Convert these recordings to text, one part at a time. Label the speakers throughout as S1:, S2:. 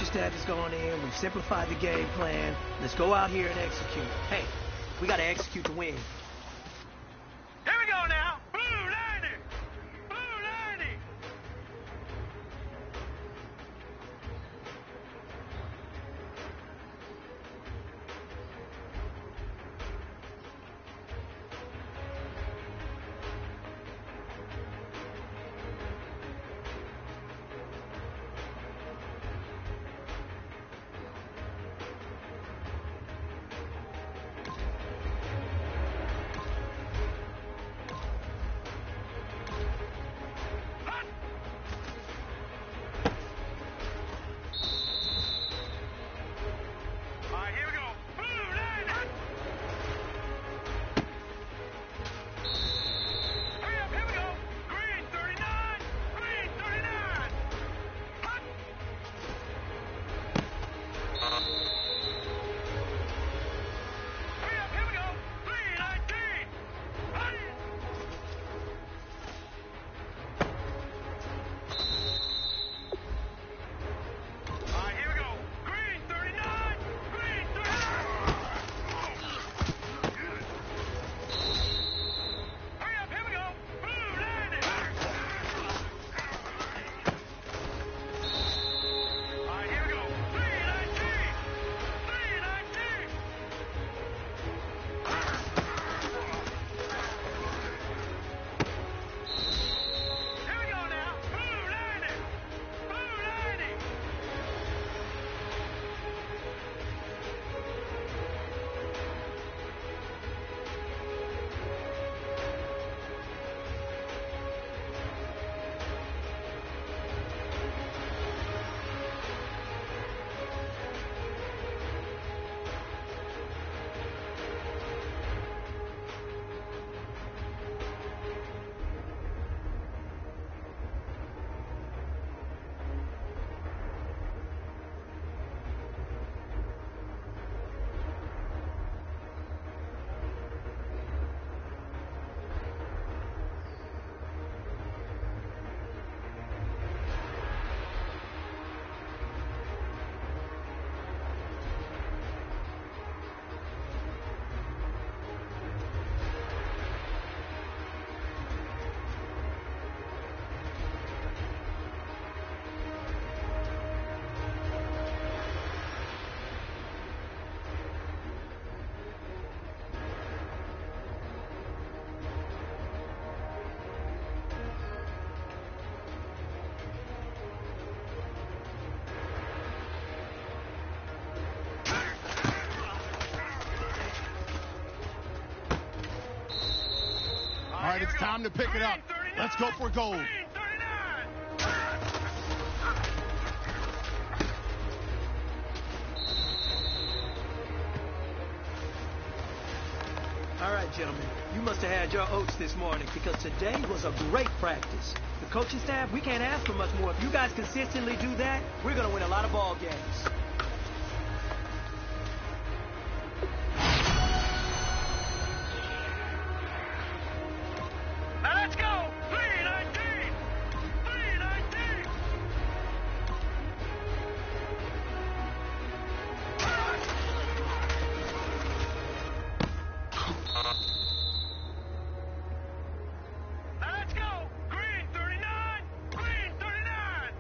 S1: coaching staff has gone in. We've simplified the game plan. Let's go out here and execute. Hey, we got to execute to win.
S2: Here we go now. Blue 90. Blue 90.
S3: All right, it's time to pick it up. Let's go for gold.
S1: All right, gentlemen, you must have had your oats this morning because today was a great practice. The coaching staff, we can't ask for much more. If you guys consistently do that, we're going to win a lot of ball games.
S2: Now let's go! 319! 319! Now let's go! Green 39! Green 39!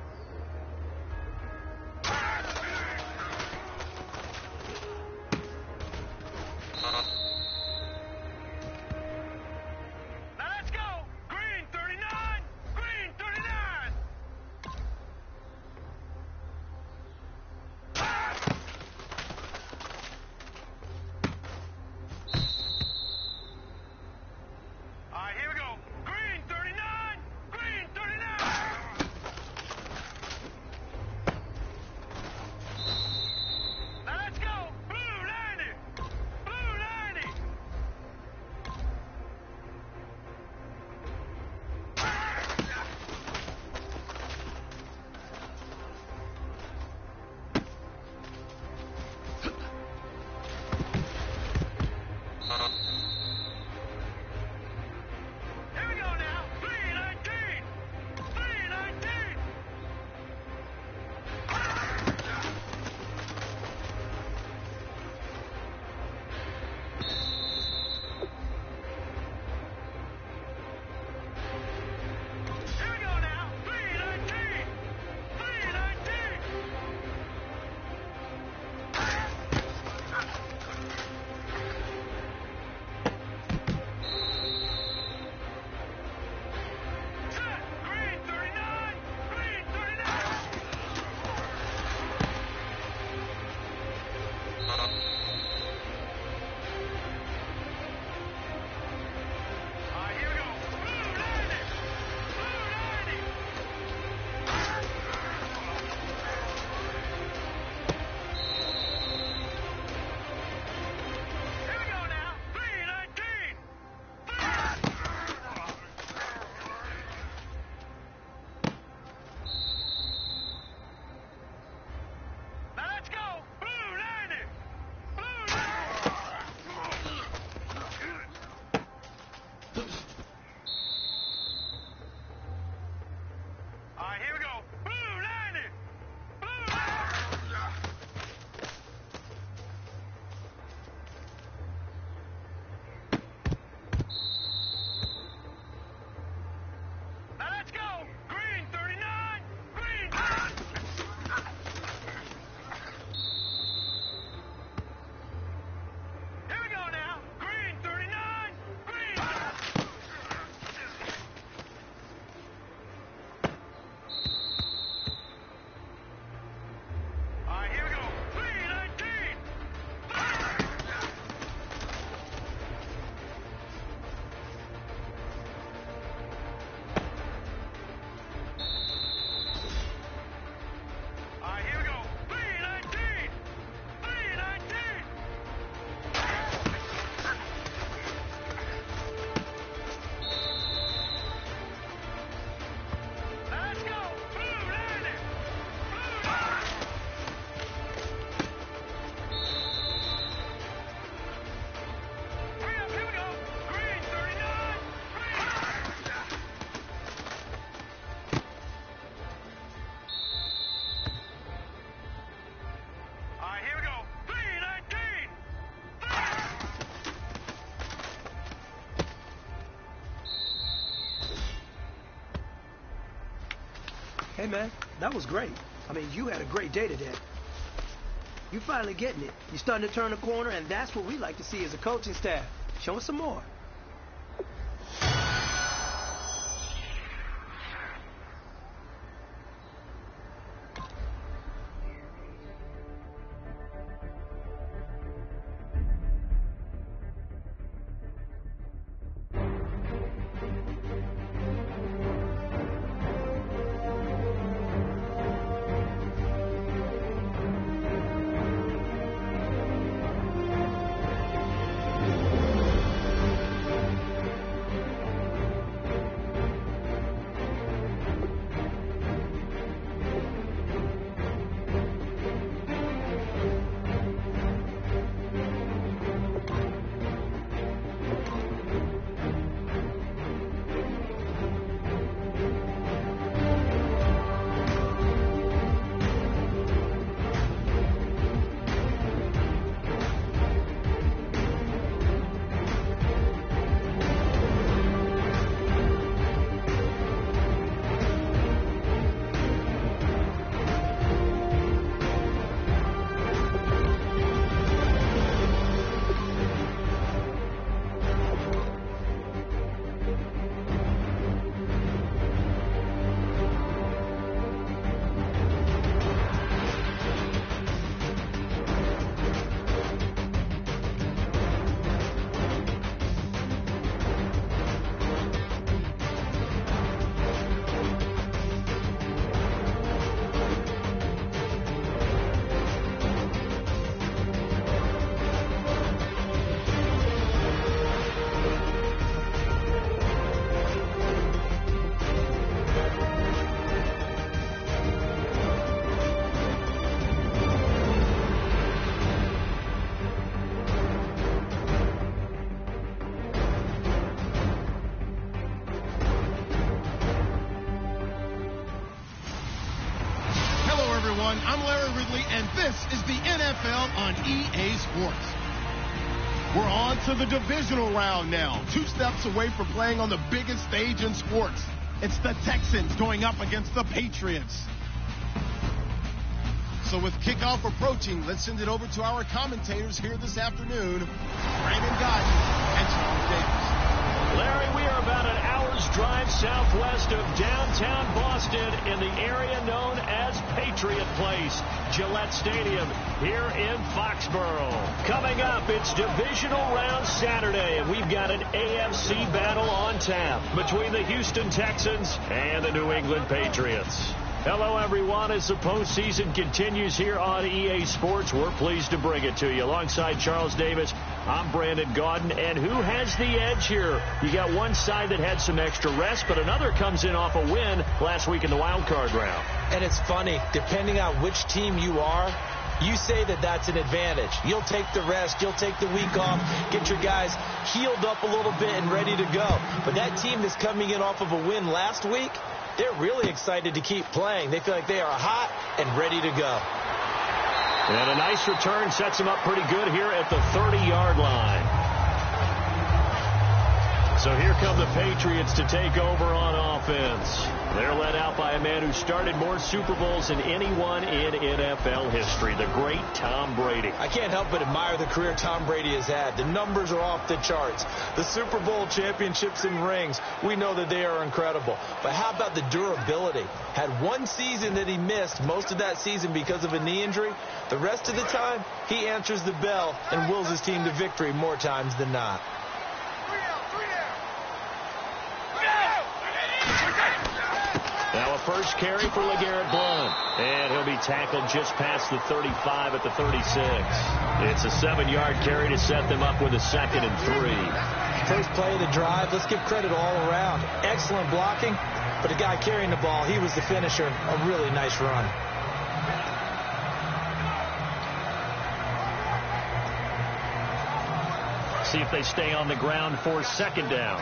S1: Hey, man, that was great. I mean, you had a great day today. You finally getting it. You're starting to turn the corner, and that's what we like to see as a coaching staff. Show us some more.
S3: I'm Larry Ridley, and this is the NFL on EA Sports. We're on to the divisional round now, 2 steps away from playing on the biggest stage in sports. It's the Texans going up against the Patriots. So with kickoff approaching, let's send it over to our commentators here this afternoon, Brandon Godden and Charles Davis.
S4: Larry, we are about an hour's drive southwest of downtown Boston in the area known as Patriot Place, Gillette Stadium, here in Foxborough. Coming up, it's Divisional Round Saturday, and we've got an AFC battle on tap between the Houston Texans and the New England Patriots. Hello, everyone. As the postseason continues here on EA Sports, we're pleased to bring it to you. Alongside Charles Davis, I'm Brandon Gaudin. And who has the edge here? You got one side that had some extra rest, but another comes in off a win last week in the wild card round.
S5: And it's funny, depending on which team you are, you say that that's an advantage. You'll take the rest, you'll take the week off, get your guys healed up a little bit and ready to go. But that team that's coming in off of a win last week, they're really excited to keep playing. They feel like they are hot and ready to go.
S4: And a nice return sets them up pretty good here at the 30-yard line. So here come the Patriots to take over on offense. They're led out by a man who started more Super Bowls than anyone in NFL history, the great Tom Brady.
S5: I can't help but admire the career Tom Brady has had. The numbers are off the charts. The Super Bowl championships and rings, we know that they are incredible. But how about the durability? Had one season that he missed, most of that season because of a knee injury. The rest of the time, he answers the bell and wills his team to victory more times than not.
S4: Now a first carry for LeGarrette Blount. And he'll be tackled just past the 35 at the 36. It's a 7-yard carry to set them up with a 2nd and 3.
S5: First play of the drive, let's give credit all around. Excellent blocking, but the guy carrying the ball, he was the finisher. A really nice run.
S4: See if they stay on the ground for 2nd down.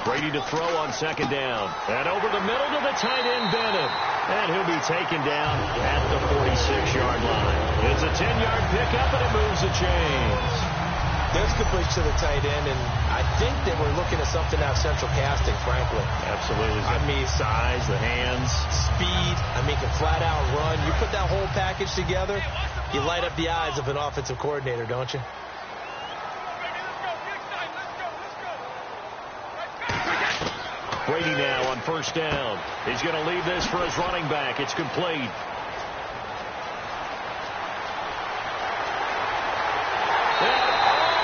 S4: Brady to throw on 2nd down. And over the middle to the tight end, Bennett. And he'll be taken down at the 46-yard line. It's a 10-yard pickup, and it moves the chains.
S5: There's complete to the tight end, and I think that we're looking at something out of central casting, frankly.
S4: Absolutely. I mean, size, the hands,
S5: speed. I mean, can flat out run. You put that whole package together, you light up the eyes of an offensive coordinator, don't you?
S4: Brady now on first down. He's going to leave this for his running back. It's complete.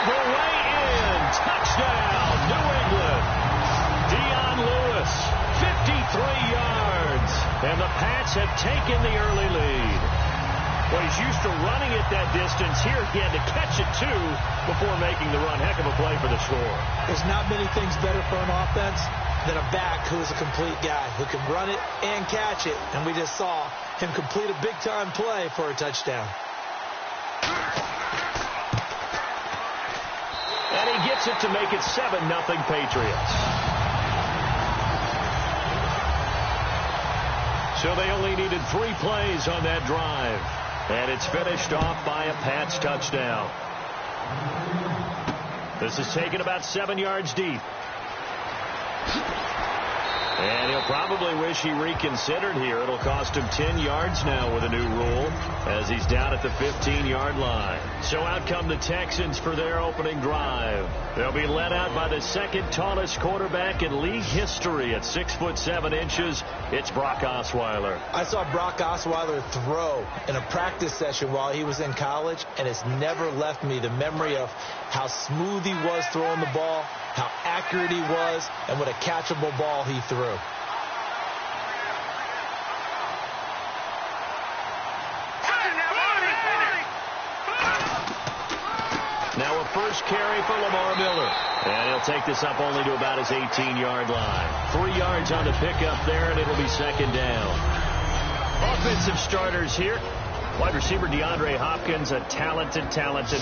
S4: The way in. Touchdown, New England. Dion Lewis, 53 yards. And the Pats have taken the early lead. Well, he's used to running it that distance. Here he had to catch it, too, before making the run. Heck of a play for the score.
S5: There's not many things better for an offense than a back who is a complete guy who can run it and catch it. And we just saw him complete a big-time play for a touchdown.
S4: And he gets it to make it 7-0 Patriots. So they only needed 3 plays on that drive. And it's finished off by a Pats touchdown. This is taken about 7 yards deep. And he'll probably wish he reconsidered here. It'll cost him 10 yards now with a new rule as he's down at the 15-yard line. So out come the Texans for their opening drive. They'll be led out by the second tallest quarterback in league history at 6'7". It's Brock Osweiler.
S5: I saw Brock Osweiler throw in a practice session while he was in college, and it's never left me the memory of how smooth he was throwing the ball, how accurate he was, and what a catchable ball he threw.
S4: Now a first carry for Lamar Miller. And he'll take this up only to about his 18-yard line. 3 yards on the pickup there, and it'll be second down. Offensive starters here. Wide receiver DeAndre Hopkins, a talented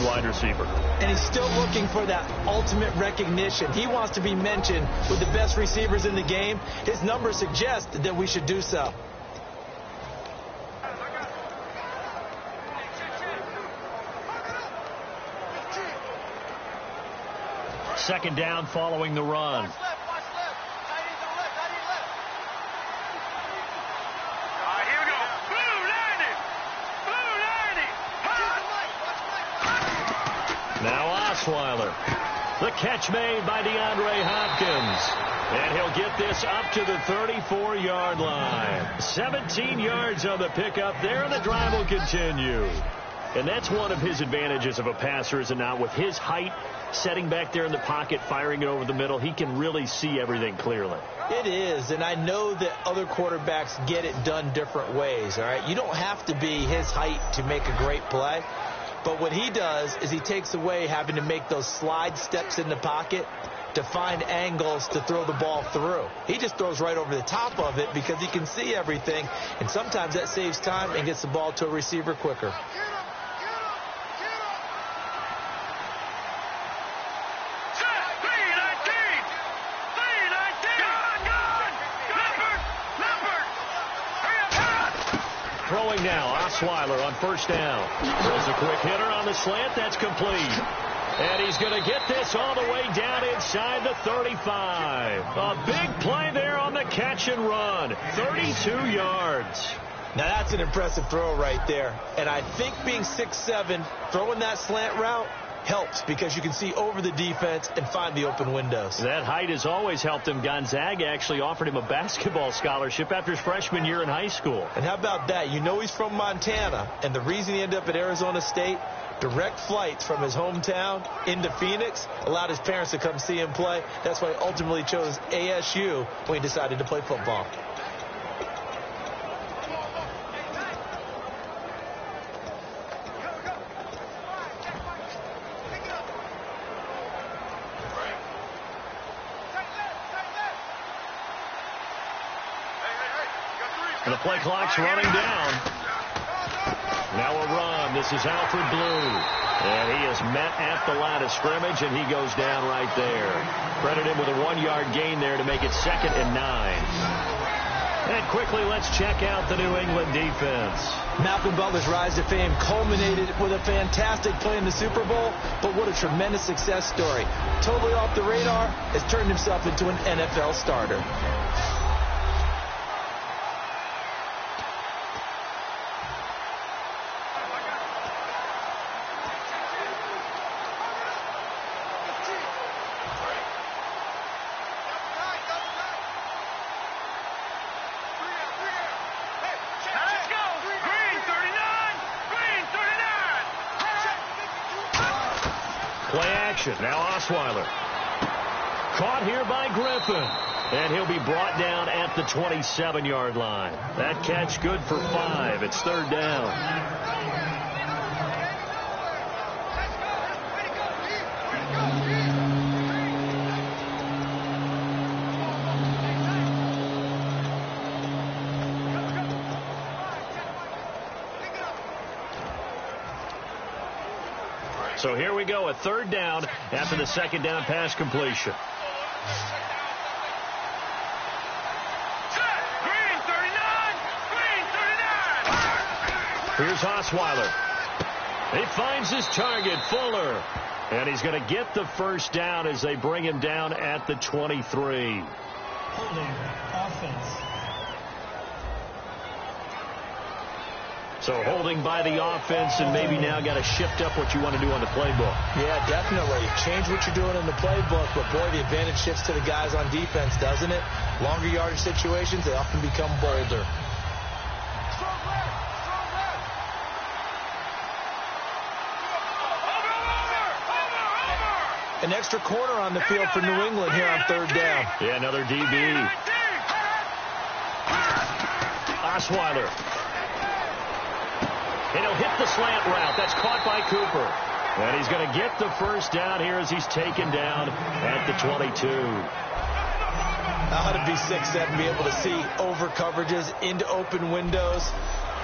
S4: wide receiver.
S5: And he's still looking for that ultimate recognition. He wants to be mentioned with the best receivers in the game. His numbers suggest that we should do so.
S4: Second down following the run. Now Osweiler. The catch made by DeAndre Hopkins. And he'll get this up to the 34-yard line. 17 yards on the pickup there, and the drive will continue. And that's one of his advantages of a passer, is it not? With his height, setting back there in the pocket, firing it over the middle, he can really see everything clearly.
S5: It is, and I know that other quarterbacks get it done different ways, all right? You don't have to be his height to make a great play. But what he does is he takes away having to make those slide steps in the pocket to find angles to throw the ball through. He just throws right over the top of it because he can see everything, and sometimes that saves time and gets the ball to a receiver quicker.
S4: Throwing now, Osweiler on first down. There's a quick hitter on the slant. That's complete. And he's going to get this all the way down inside the 35. A big play there on the catch and run. 32 yards.
S5: Now that's an impressive throw right there. And I think being 6'7", throwing that slant route helps because you can see over the defense and find the open windows.
S4: That height has always helped him. Gonzaga actually offered him a basketball scholarship after his freshman year in high school.
S5: And how about that? You know he's from Montana, and the reason he ended up at Arizona State, direct flights from his hometown into Phoenix allowed his parents to come see him play. That's why he ultimately chose ASU when he decided to play football.
S4: And the play clock's running down. Now a run. This is Alfred Blue. And he is met at the line of scrimmage, and he goes down right there. Credit him with a 1-yard gain there to make it 2nd and 9. And quickly, let's check out the New England defense.
S5: Malcolm Butler's rise to fame culminated with a fantastic play in the Super Bowl, but what a tremendous success story. Totally off the radar, has turned himself into an NFL starter.
S4: Play action. Now Osweiler. Caught here by Griffin. And he'll be brought down at the 27-yard line. That catch good for 5. It's third down. So here we go, a third down after the second down pass completion. Here's Osweiler. He finds his target, Fuller. And he's going to get the first down as they bring him down at the 23.
S1: Holding offense.
S4: So holding by the offense, and maybe now got to shift up what you want to do on the playbook.
S5: Yeah, definitely. Change what you're doing in the playbook, but boy, the advantage shifts to the guys on defense, doesn't it? Longer yardage situations, they often become bolder. An extra corner on the field for New England here on third down.
S4: Yeah, another DB. Osweiler. And he'll hit the slant route. That's caught by Cooper. And he's going to get the first down here as he's taken down at the 22.
S5: How to be 6'7", be able to see over coverages into open windows.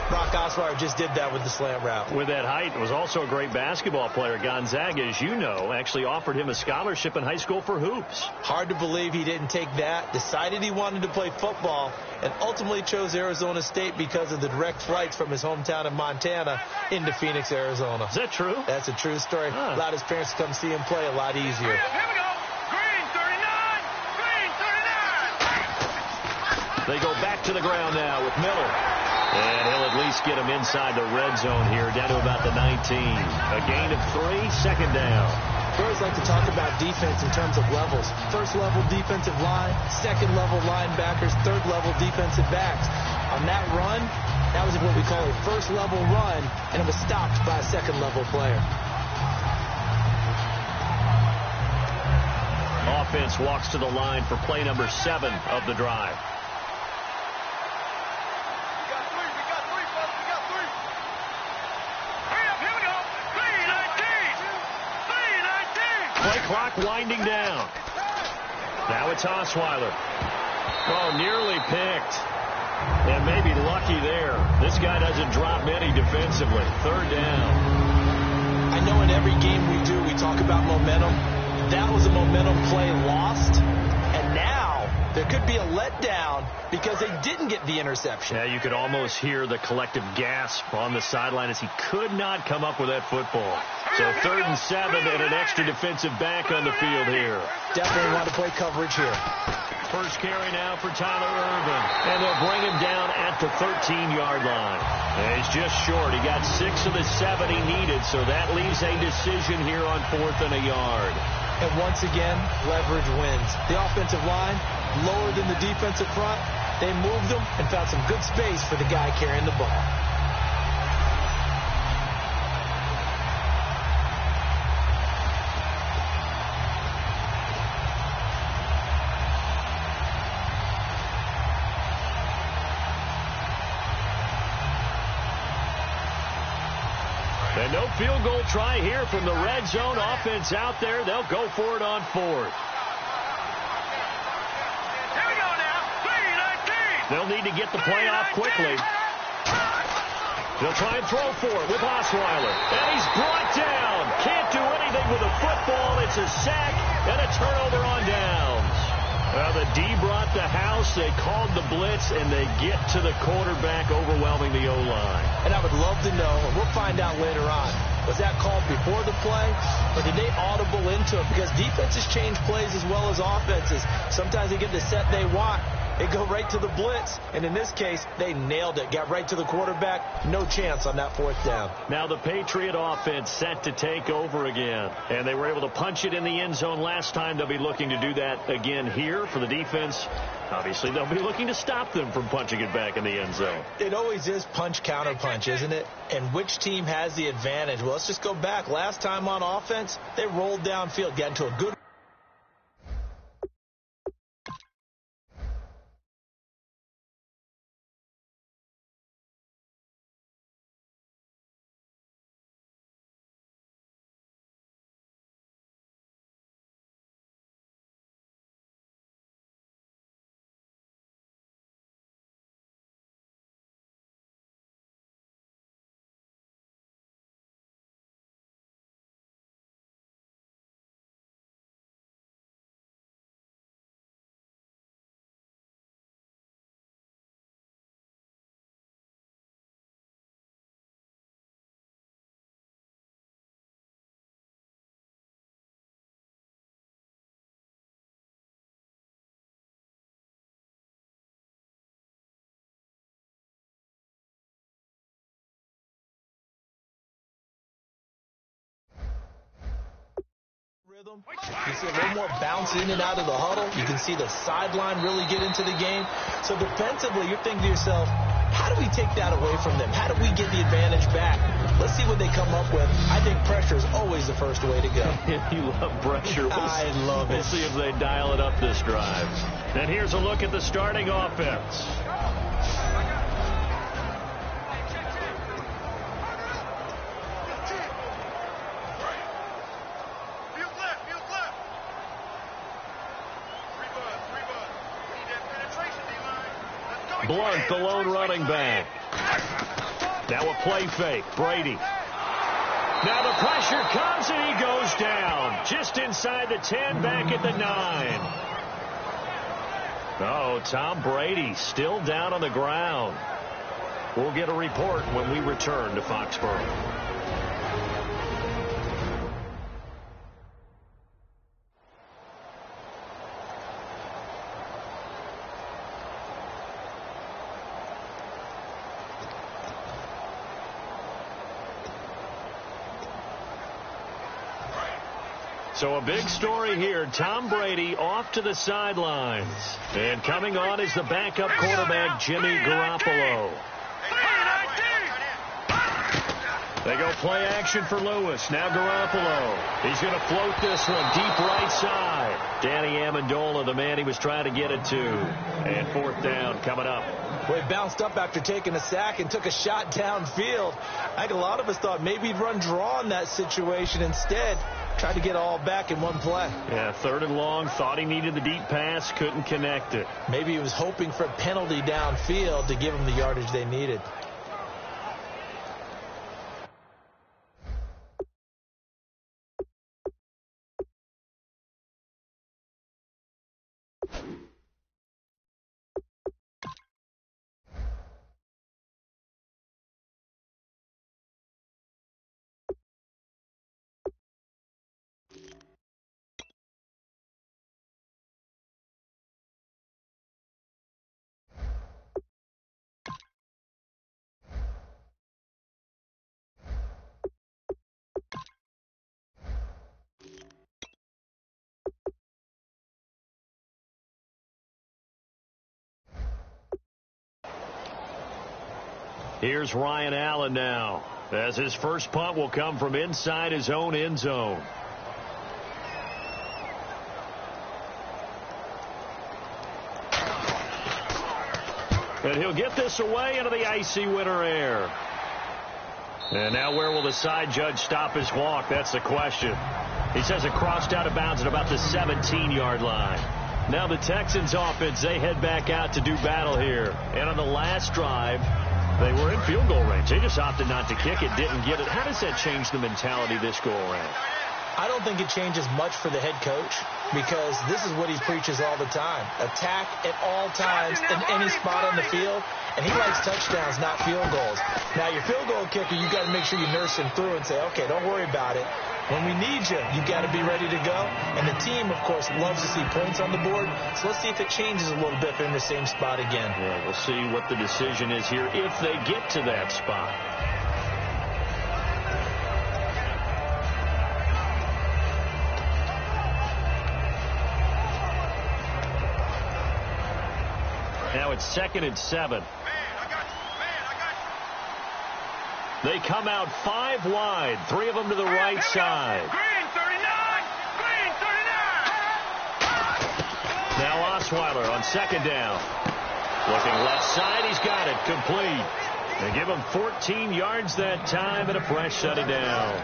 S5: Brock Osweiler just did that with the slant route.
S4: With that height, was also a great basketball player. Gonzaga, as you know, actually offered him a scholarship in high school for hoops.
S5: Hard to believe he didn't take that, decided he wanted to play football, and ultimately chose Arizona State because of the direct flights from his hometown of Montana into Phoenix, Arizona.
S4: Is that true?
S5: That's a true story. Allowed his parents to come see him play a lot easier.
S2: Here we go. Green 39. Green 39.
S4: They go back to the ground now with Miller. And he'll at least get him inside the red zone here, down to about the 19. A gain of 3, second down.
S5: We always like to talk about defense in terms of levels. First level defensive line, second level linebackers, third level defensive backs. On that run, that was what we call a first level run, and it was stopped by a second level player.
S4: Offense walks to the line for play number 7 of the drive. Play clock winding down. Now it's Osweiler. Oh, nearly picked. And maybe lucky there. This guy doesn't drop many defensively. Third down.
S5: I know in every game we do, we talk about momentum. That was a momentum play lost. And now there could be a letdown because they didn't get the interception.
S4: Yeah, you could almost hear the collective gasp on the sideline as he could not come up with that football. So 3rd and 7 and an extra defensive back on the field here.
S5: Definitely want to play coverage here.
S4: First carry now for Tyler Irvin. And they'll bring him down at the 13-yard line. And he's just short. He got 6 of the 7 he needed, so that leaves a decision here on 4th and a yard.
S5: And once again, leverage wins. The offensive line, lower than the defensive front. They moved them and found some good space for the guy carrying the ball.
S4: And no field goal try here from the red zone. Offense out there. They'll go for it on 4th.
S2: Here we go now. 3-19.
S4: They'll need to get the play off quickly. They'll try and throw for it with Osweiler. And he's brought down. Can't do anything with the football. It's a sack and a turnover on downs. Well, the D brought the house, they called the blitz, and they get to the quarterback, overwhelming the O-line.
S5: And I would love to know, and we'll find out later on, was that called before the play, or did they audible into it? Because defenses change plays as well as offenses. Sometimes they get the set they want. They go right to the blitz, and in this case, they nailed it. Got right to the quarterback. No chance on that fourth down.
S4: Now the Patriot offense set to take over again, and they were able to punch it in the end zone last time. They'll be looking to do that again here for the defense. Obviously, they'll be looking to stop them from punching it back in the end zone.
S5: It always is punch, counter punch, isn't it? And which team has the advantage? Well, let's just go back. Last time on offense, they rolled downfield, got into a good rhythm. You see a little more bounce in and out of the huddle. You can see the sideline really get into the game. So defensively, you're thinking to yourself, how do we take that away from them? How do we get the advantage back? Let's see what they come up with. I think pressure is always the first way to go.
S4: You love pressure.
S5: I love it.
S4: We'll see if they dial it up this drive. And here's a look at the starting offense. Blunt, the lone running back. Now a play fake. Brady. Now the pressure comes and he goes down. Just inside the 10, back at the 9. Oh, Tom Brady still down on the ground. We'll get a report when we return to Foxborough. So a big story here. Tom Brady off to the sidelines. And coming on is the backup quarterback, Jimmy Garoppolo. They go play action for Lewis. Now Garoppolo. He's going to float this one deep right side. Danny Amendola, the man he was trying to get it to. And fourth down coming up.
S5: Well, he bounced up after taking a sack and took a shot downfield. I think a lot of us thought maybe he'd run draw in that situation. Instead, tried to get all back in one play.
S4: Yeah, third and long. Thought he needed the deep pass. Couldn't connect it.
S5: Maybe he was hoping for a penalty downfield to give him the yardage they needed.
S4: Here's Ryan Allen now, as his first punt will come from inside his own end zone. And he'll get this away into the icy winter air. And now where will the side judge stop his walk? That's the question. He says it crossed out of bounds at about the 17-yard line. Now the Texans offense, they head back out to do battle here. And on the last drive, they were in field goal range. They just opted not to kick it, didn't get it. How does that change the mentality this go around?
S5: I don't think it changes much for the head coach because this is what he preaches all the time. Attack at all times in any spot on the field, and he likes touchdowns, not field goals. Now, your field goal kicker, you got to make sure you nurse him through and say, okay, don't worry about it. When we need you, you got to be ready to go. And the team, of course, loves to see points on the board. So let's see if it changes a little bit if they're in the same spot again.
S4: Yeah, we'll see what the decision is here if they get to that spot. Now it's 2nd and 7. They come out 5 wide, 3 of them to the right side.
S2: Green 39! Green 39!
S4: Now Osweiler on 2nd down. Looking left side, he's got it, complete. They give him 14 yards that time and a fresh set of downs.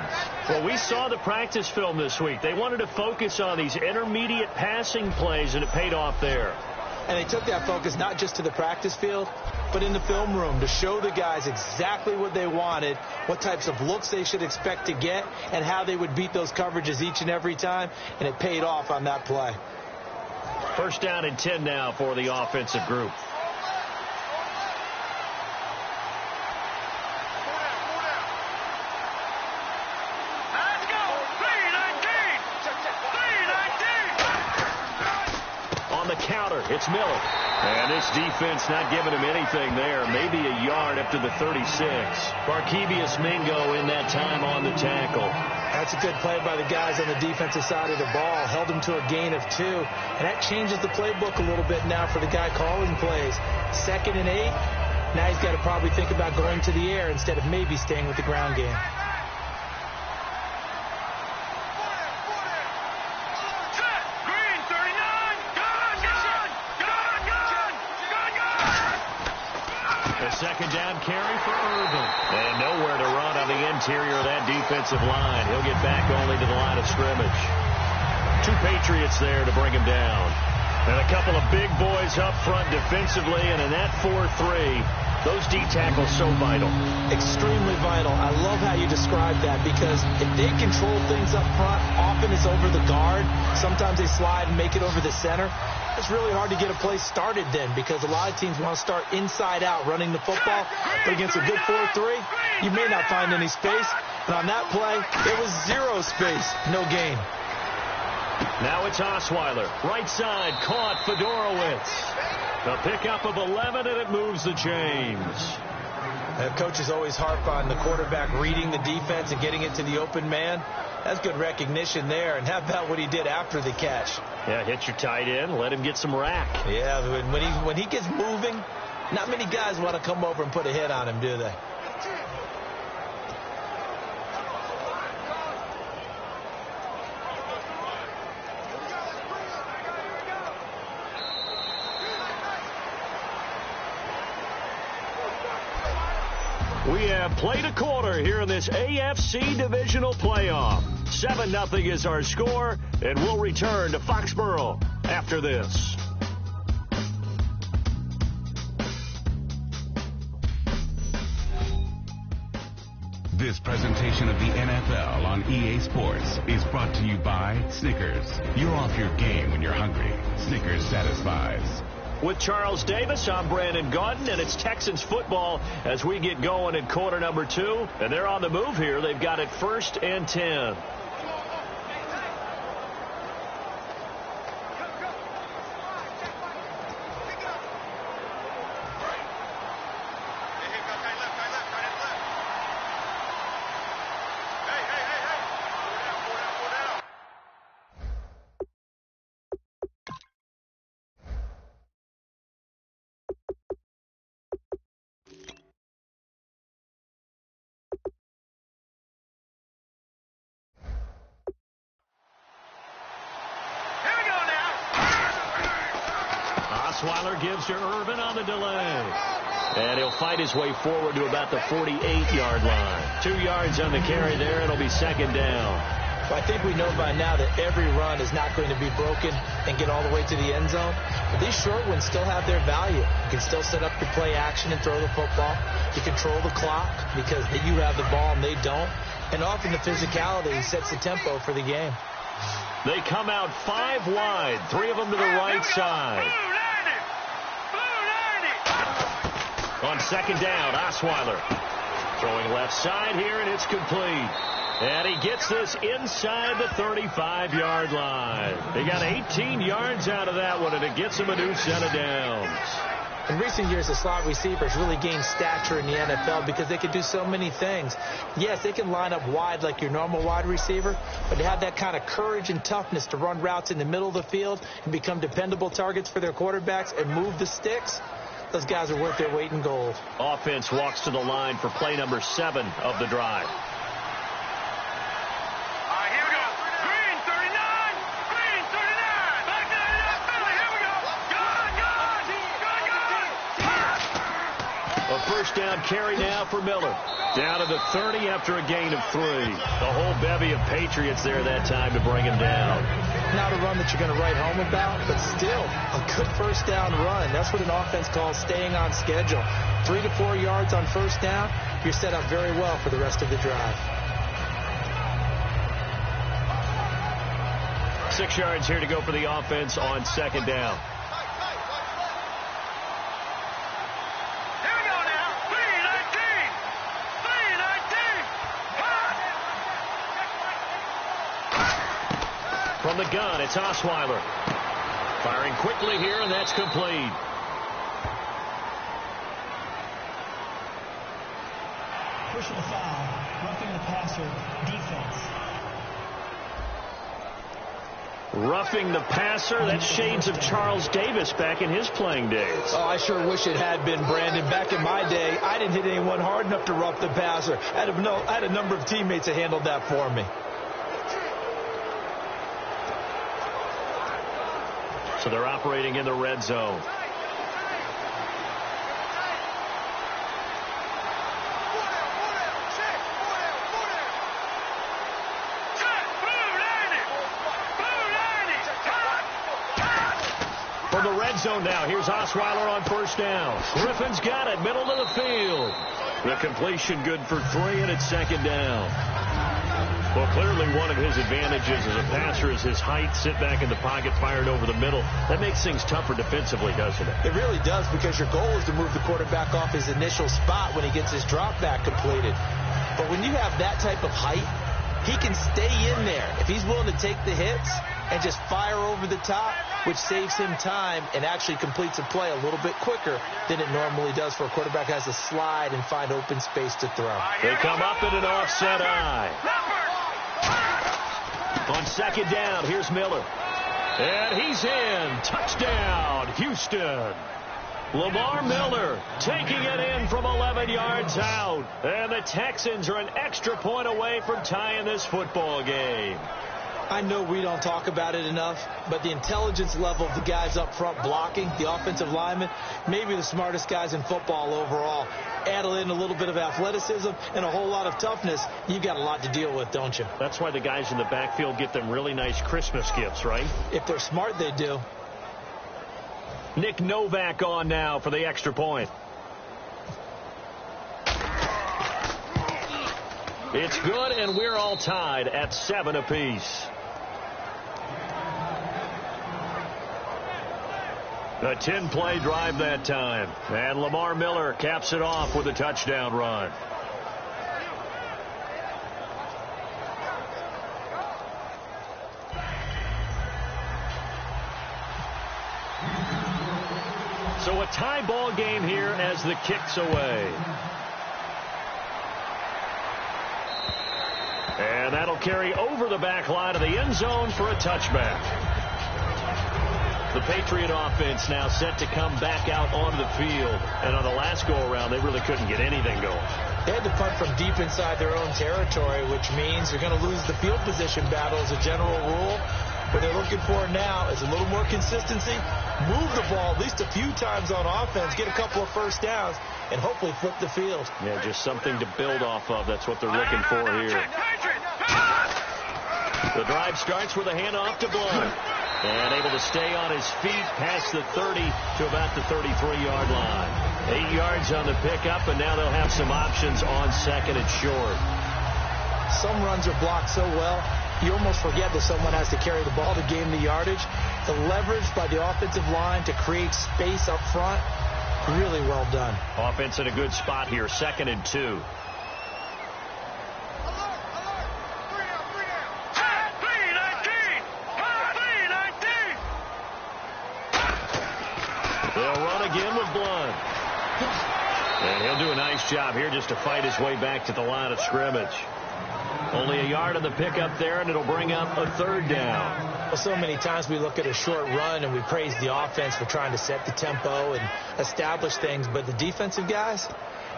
S4: Well, we saw the practice film this week. They wanted to focus on these intermediate passing plays, and it paid off there.
S5: And they took that focus not just to the practice field, but in the film room to show the guys exactly what they wanted, what types of looks they should expect to get, and how they would beat those coverages each and every time, and it paid off on that play.
S4: 1st down and 10 now for the offensive group.
S2: Let's go! 319! 319!
S4: On the counter, it's Miller. And this defense not giving him anything there. Maybe a yard up to the 36. Barkevius Mingo in that time on the tackle.
S5: That's a good play by the guys on the defensive side of the ball. Held him to a gain of 2. And that changes the playbook a little bit now for the guy calling plays. 2nd and 8. Now he's got to probably think about going to the air instead of maybe staying with the ground game.
S4: Second down carry for Irvin. And nowhere to run on the interior of that defensive line. He'll get back only to the line of scrimmage. 2 Patriots there to bring him down. And a couple of big boys up front defensively. And in that 4-3, those D tackles so vital.
S5: Extremely vital. I love how you describe that because if they control things up front, often it's over the guard. Sometimes they slide and make it over the center. It's really hard to get a play started then because a lot of teams want to start inside out running the football. But against a good 4-3, you may not find any space. And on that play, it was 0 space, no gain.
S4: Now it's Osweiler. Right side, caught Fedorowicz. The pickup of 11, and it moves the chains.
S5: Coaches always harp on the quarterback reading the defense and getting it to the open man. That's good recognition there. And how about what he did after the catch?
S4: Yeah, hit your tight end, let him get some rack.
S5: Yeah, when he gets moving, not many guys want to come over and put a hit on him, do they?
S4: We have played a quarter here in this AFC Divisional playoff. 7-0 is our score, and we'll return to Foxborough after this.
S6: This presentation of the NFL on EA Sports is brought to you by Snickers. You're off your game when you're hungry. Snickers satisfies.
S4: With Charles Davis, I'm Brandon Gaudin, and it's Texans football as we get going in quarter number 2. And they're on the move here. They've got it 1st and 10. Osweiler gives to Irvin on the delay. And he'll fight his way forward to about the 48-yard line. 2 yards on the carry there. It'll be 2nd down.
S5: Well, I think we know by now that every run is not going to be broken and get all the way to the end zone. But these short ones still have their value. You can still set up your play action and throw the football. You control the clock because you have the ball and they don't. And often the physicality sets the tempo for the game.
S4: They come out 5 wide, 3 of them to the right side. On second down, Osweiler throwing left side here, and it's complete. And he gets this inside the 35-yard line. He got 18 yards out of that one, and it gets him a new set of downs.
S5: In recent years, the slot receivers really gained stature in the NFL because they can do so many things. Yes, they can line up wide like your normal wide receiver, but to have that kind of courage and toughness to run routes in the middle of the field and become dependable targets for their quarterbacks and move the sticks, those guys are worth their weight in gold.
S4: Offense walks to the line for play number 7 of the drive. First down carry now for Miller. Down to the 30 after a gain of 3. The whole bevy of Patriots there that time to bring him down.
S5: Not a run that you're going to write home about, but still a good first down run. That's what an offense calls staying on schedule. 3 to 4 yards on first down, you're set up very well for the rest of the drive.
S4: 6 yards here to go for the offense on second down. From the gun, it's Osweiler. Firing quickly here, and that's complete.
S7: Personal foul, roughing the passer, defense.
S4: Roughing the passer, that's shades of Charles Davis back in his playing days.
S5: Oh, I sure wish it had been, Brandon. Back in my day, I didn't hit anyone hard enough to rough the passer. I had a number of teammates that handled that for me.
S4: So they're operating in the red zone. From the red zone now, here's Osweiler on first down. Griffin's got it, middle of the field. The completion good for 3, and it's second down. Well, clearly one of his advantages as a passer is his height. Sit back in the pocket, fired over the middle. That makes things tougher defensively, doesn't it?
S5: It really does, because your goal is to move the quarterback off his initial spot when he gets his drop back completed. But when you have that type of height, he can stay in there if he's willing to take the hits and just fire over the top, which saves him time and actually completes a play a little bit quicker than it normally does for a quarterback who has to slide and find open space to throw.
S4: They come up in an offset eye. On second down, here's Miller. And he's in. Touchdown, Houston. Lamar Miller taking it in from 11 yards out. And the Texans are an extra point away from tying this football game.
S5: I know we don't talk about it enough, but the intelligence level of the guys up front blocking, the offensive linemen, maybe the smartest guys in football overall. Add in a little bit of athleticism and a whole lot of toughness, you've got a lot to deal with, don't you?
S4: That's why the guys in the backfield get them really nice Christmas gifts, right?
S5: If they're smart, they do.
S4: Nick Novak on now for the extra point. It's good, and we're all tied at 7 apiece. A 10-play drive that time. And Lamar Miller caps it off with a touchdown run. So a tie ball game here as the kick's away. And that'll carry over the back line of the end zone for a touchback. The Patriot offense now set to come back out onto the field. And on the last go-around, they really couldn't get anything going.
S5: They had to punt from deep inside their own territory, which means they're going to lose the field position battle as a general rule. What they're looking for now is a little more consistency, move the ball at least a few times on offense, get a couple of first downs, and hopefully flip the field.
S4: Yeah, just something to build off of. That's what they're looking for here. The drive starts with a handoff to Blunt. And able to stay on his feet past the 30 to about the 33-yard line. 8 yards on the pickup, and now they'll have some options on second and short.
S5: some runs are blocked so well, you almost forget that someone has to carry the ball to gain the yardage. The leverage by the offensive line to create space up front, really well done.
S4: Offense in a good spot here, 2nd and 2. They'll run again with Blunt. And he'll do a nice job here just to fight his way back to the line of scrimmage. Only a yard on the pickup there, and it'll bring up a 3rd down.
S5: Well, so many times we look at a short run and we praise the offense for trying to set the tempo and establish things. But the defensive guys,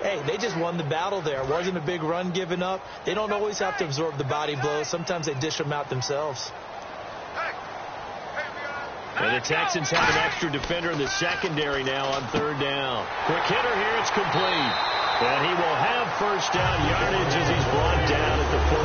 S5: hey, they just won the battle there. It wasn't a big run given up. They don't always have to absorb the body blows. Sometimes they dish them out themselves.
S4: And the Texans have an extra defender in the secondary now on 3rd down. Quick hitter here, it's complete. And he will have 1st down yardage as he's brought down at the 41.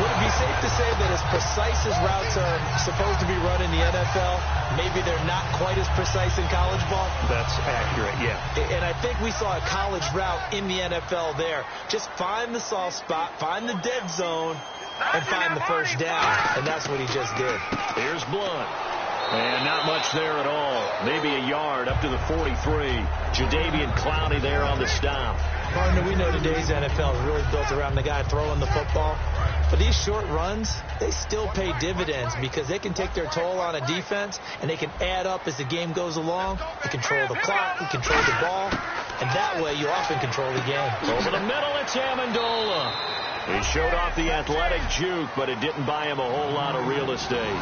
S5: Would it be safe to say that as precise as routes are supposed to be run in the NFL, maybe they're not quite as precise in college ball?
S4: That's accurate, yeah.
S5: And I think we saw a college route in the NFL there. Just find the soft spot, find the dead zone, and find the 1st down. And that's what he just did.
S4: Here's Blunt. And not much there at all. Maybe a yard up to the 43. Jadeveon Clowney there on the stop.
S5: Partner, we know today's NFL is really built around the guy throwing the football. But these short runs, they still pay dividends because they can take their toll on a defense, and they can add up as the game goes along. You control the clock, you control the ball, and that way you often control the game.
S4: Over the middle, it's Amendola. He showed off the athletic juke, but it didn't buy him a whole lot of real estate.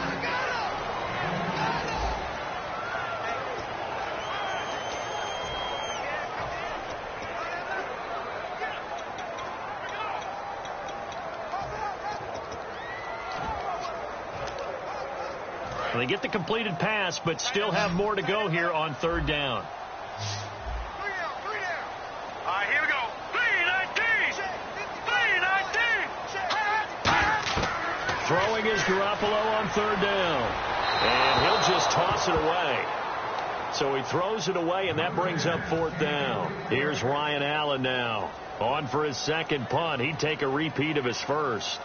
S4: They get the completed pass, but still have more to go here on 3rd down.
S2: All right, here we go. 3-19.
S4: Throwing is Garoppolo on 3rd down. And he'll just toss it away. So he throws it away, and that brings up 4th down. Here's Ryan Allen now. On for his 2nd punt. He'd take a repeat of his 1st.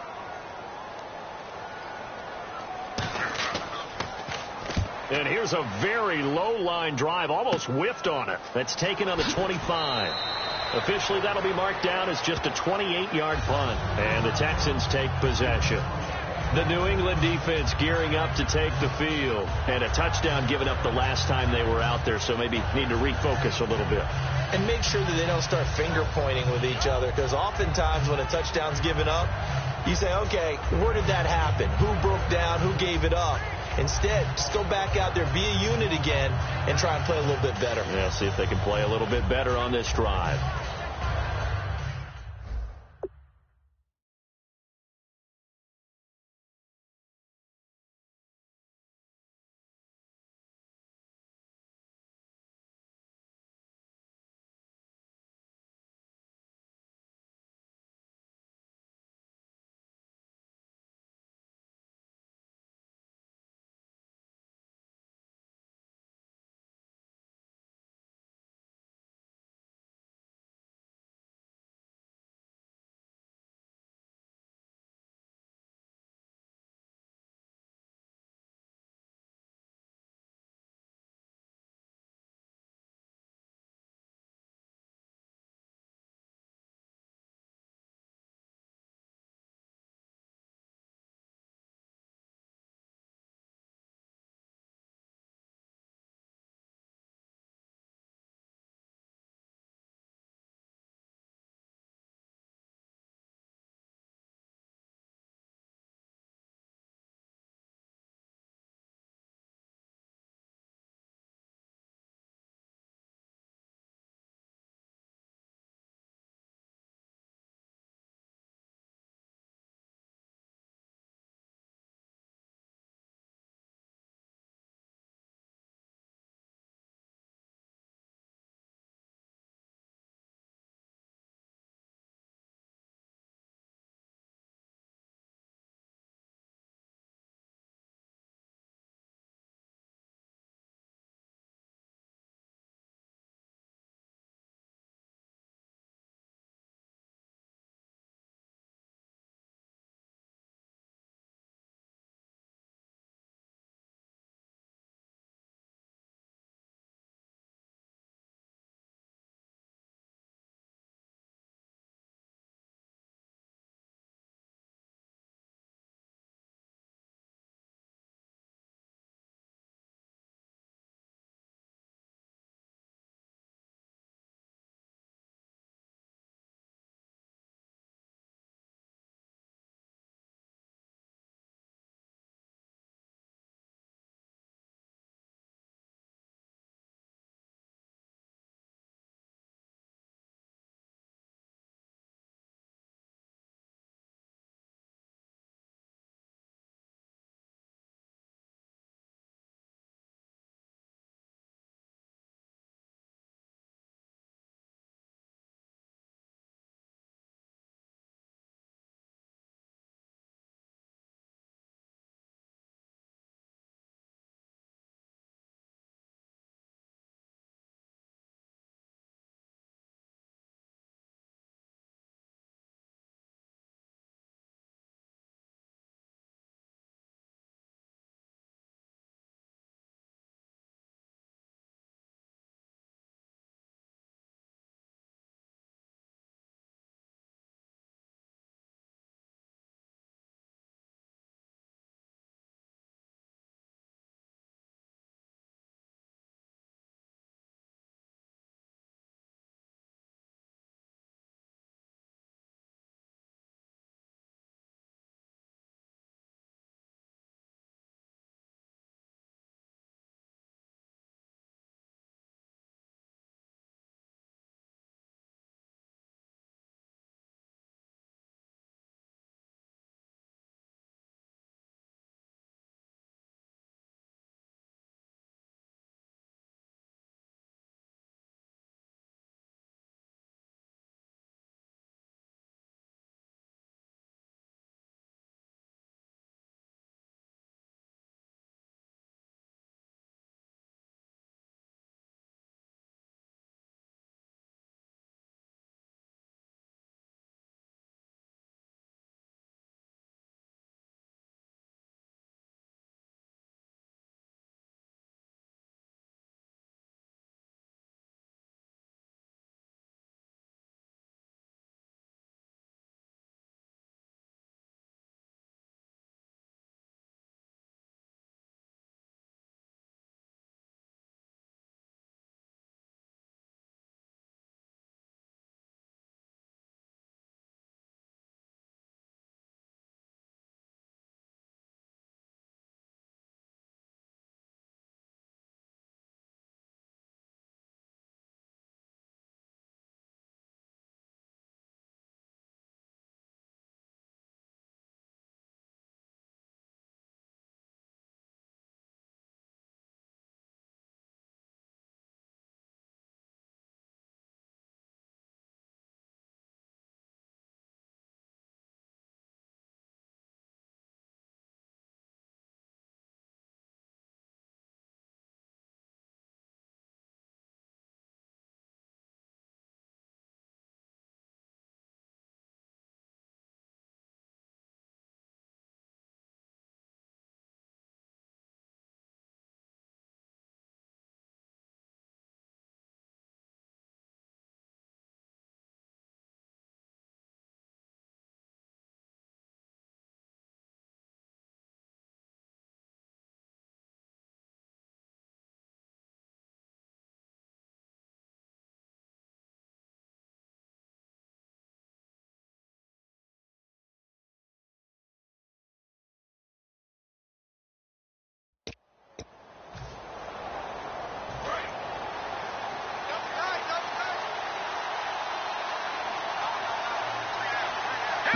S4: And here's a very low line drive, almost whiffed on it. That's taken on the 25. Officially, that'll be marked down as just a 28-yard punt. And the Texans take possession. The New England defense gearing up to take the field. And a touchdown given up the last time they were out there, so maybe need to refocus a little bit.
S5: And make sure that they don't start finger pointing with each other, because oftentimes when a touchdown's given up, you say, okay, where did that happen? Who broke down? Who gave it up? Instead, just go back out there, be a unit again, and try and play a little bit better.
S4: Yeah, see if they can play a little bit better on this drive.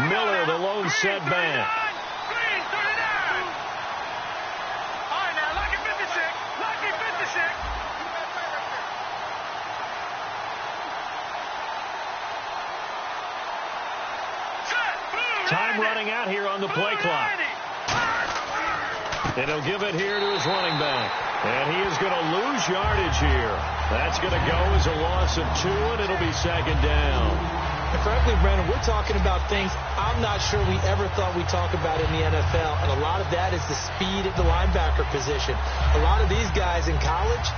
S4: Miller, the lone setback.
S2: Green, 39. All right, now, lucky 56. Lucky 56.
S4: Time running out here on the play clock. And he'll give it here to his running back. And he is going to lose yardage here. That's going to go as a loss of 2, and it'll be second down.
S5: And frankly, Brandon, we're talking about things I'm not sure we ever thought we'd talk about in the NFL. And a lot of that is the speed at the linebacker position. A lot of these guys in college,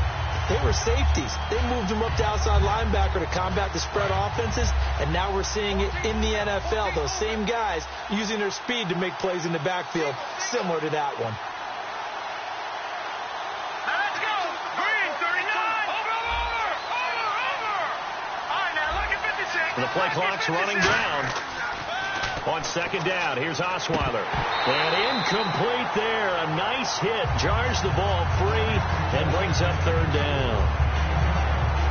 S5: they were safeties. They moved them up to outside linebacker to combat the spread offenses, and now we're seeing it in the NFL. Those same guys using their speed to make plays in the backfield, similar to that one.
S2: Let's go. Green, 39. Over. All right, now, lucky 56.
S4: The play clock's running down. On second down, here's Osweiler. And incomplete there. A nice hit. Jars the ball free and brings up third down.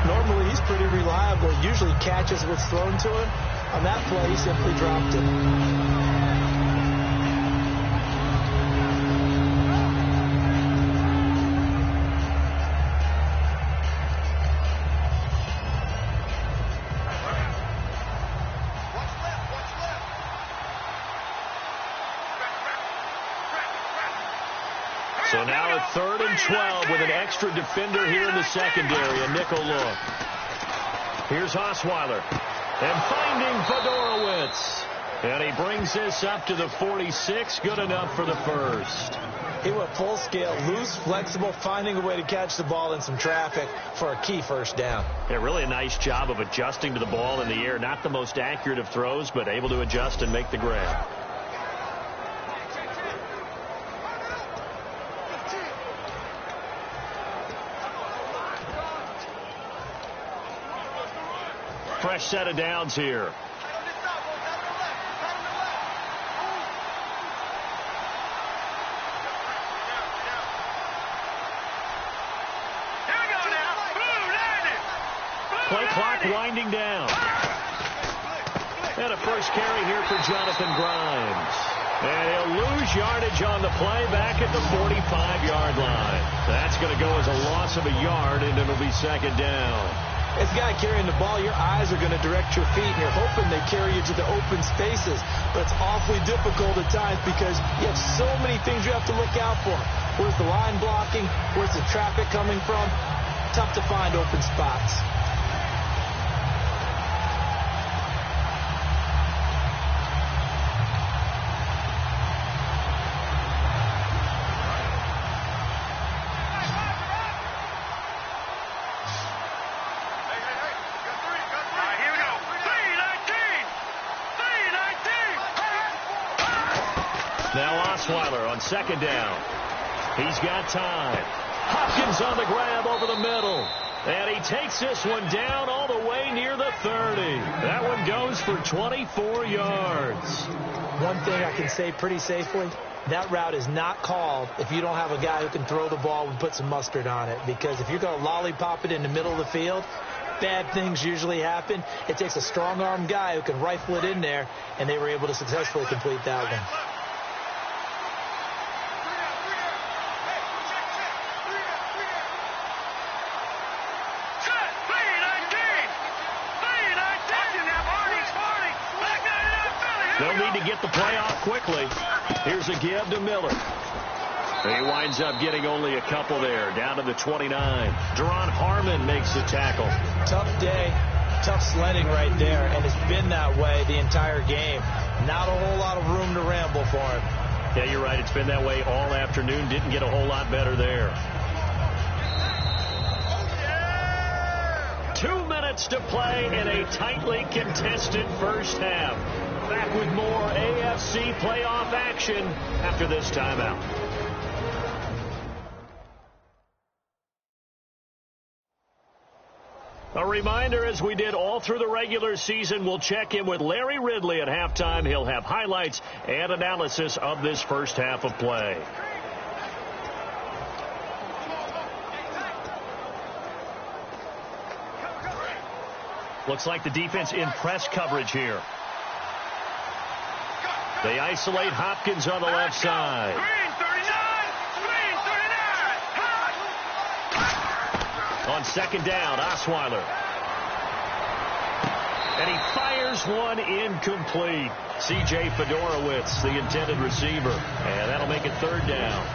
S5: Normally, he's pretty reliable. Usually catches what's thrown to him. On that play, he simply dropped it.
S4: So now a 3rd and 12 with an extra defender here in the secondary, a nickel look. Here's Osweiler. And finding Fedorowicz. And he brings this up to the 46. Good enough for the first.
S5: He went full scale, loose, flexible, finding a way to catch the ball in some traffic for a key first down.
S4: Yeah, really a nice job of adjusting to the ball in the air. Not the most accurate of throws, but able to adjust and make the grab. Fresh set of downs here. Play clock winding down. And a first carry here for Jonathan Grimes. And he'll lose yardage on the play back at the 45-yard line. That's going to go as a loss of a yard, and it'll be second down.
S5: As a guy carrying the ball, your eyes are going to direct your feet, and you're hoping they carry you to the open spaces. But it's awfully difficult at times because you have so many things you have to look out for. Where's the line blocking? Where's the traffic coming from? Tough to find open spots.
S4: On second down. He's got time. Hopkins on the grab over the middle. And he takes this one down all the way near the 30. That one goes for 24 yards.
S5: One thing I can say pretty safely, that route is not called if you don't have a guy who can throw the ball and put some mustard on it. Because if you're going to lollipop it in the middle of the field, bad things usually happen. It takes a strong-arm guy who can rifle it in there, and they were able to successfully complete that one.
S4: They'll need to get the play off quickly. Here's a give to Miller. He winds up getting only a couple there, down to the 29. Deron Harmon makes the tackle.
S5: Tough day, tough sledding right there, and it's been that way the entire game. Not a whole lot of room to ramble for him.
S4: Yeah, you're right. It's been that way all afternoon. Didn't get a whole lot better there. 2 minutes to play in a tightly contested first half. Back with more AFC playoff action after this timeout. A reminder, as we did all through the regular season, we'll check in with Larry Ridley at halftime. He'll have highlights and analysis of this first half of play. Looks like the defense in press coverage here. They isolate Hopkins on the left side.
S2: Green 39.
S4: On second down, Osweiler. And he fires one incomplete. C.J. Fedorowicz, the intended receiver. And that'll make it third down.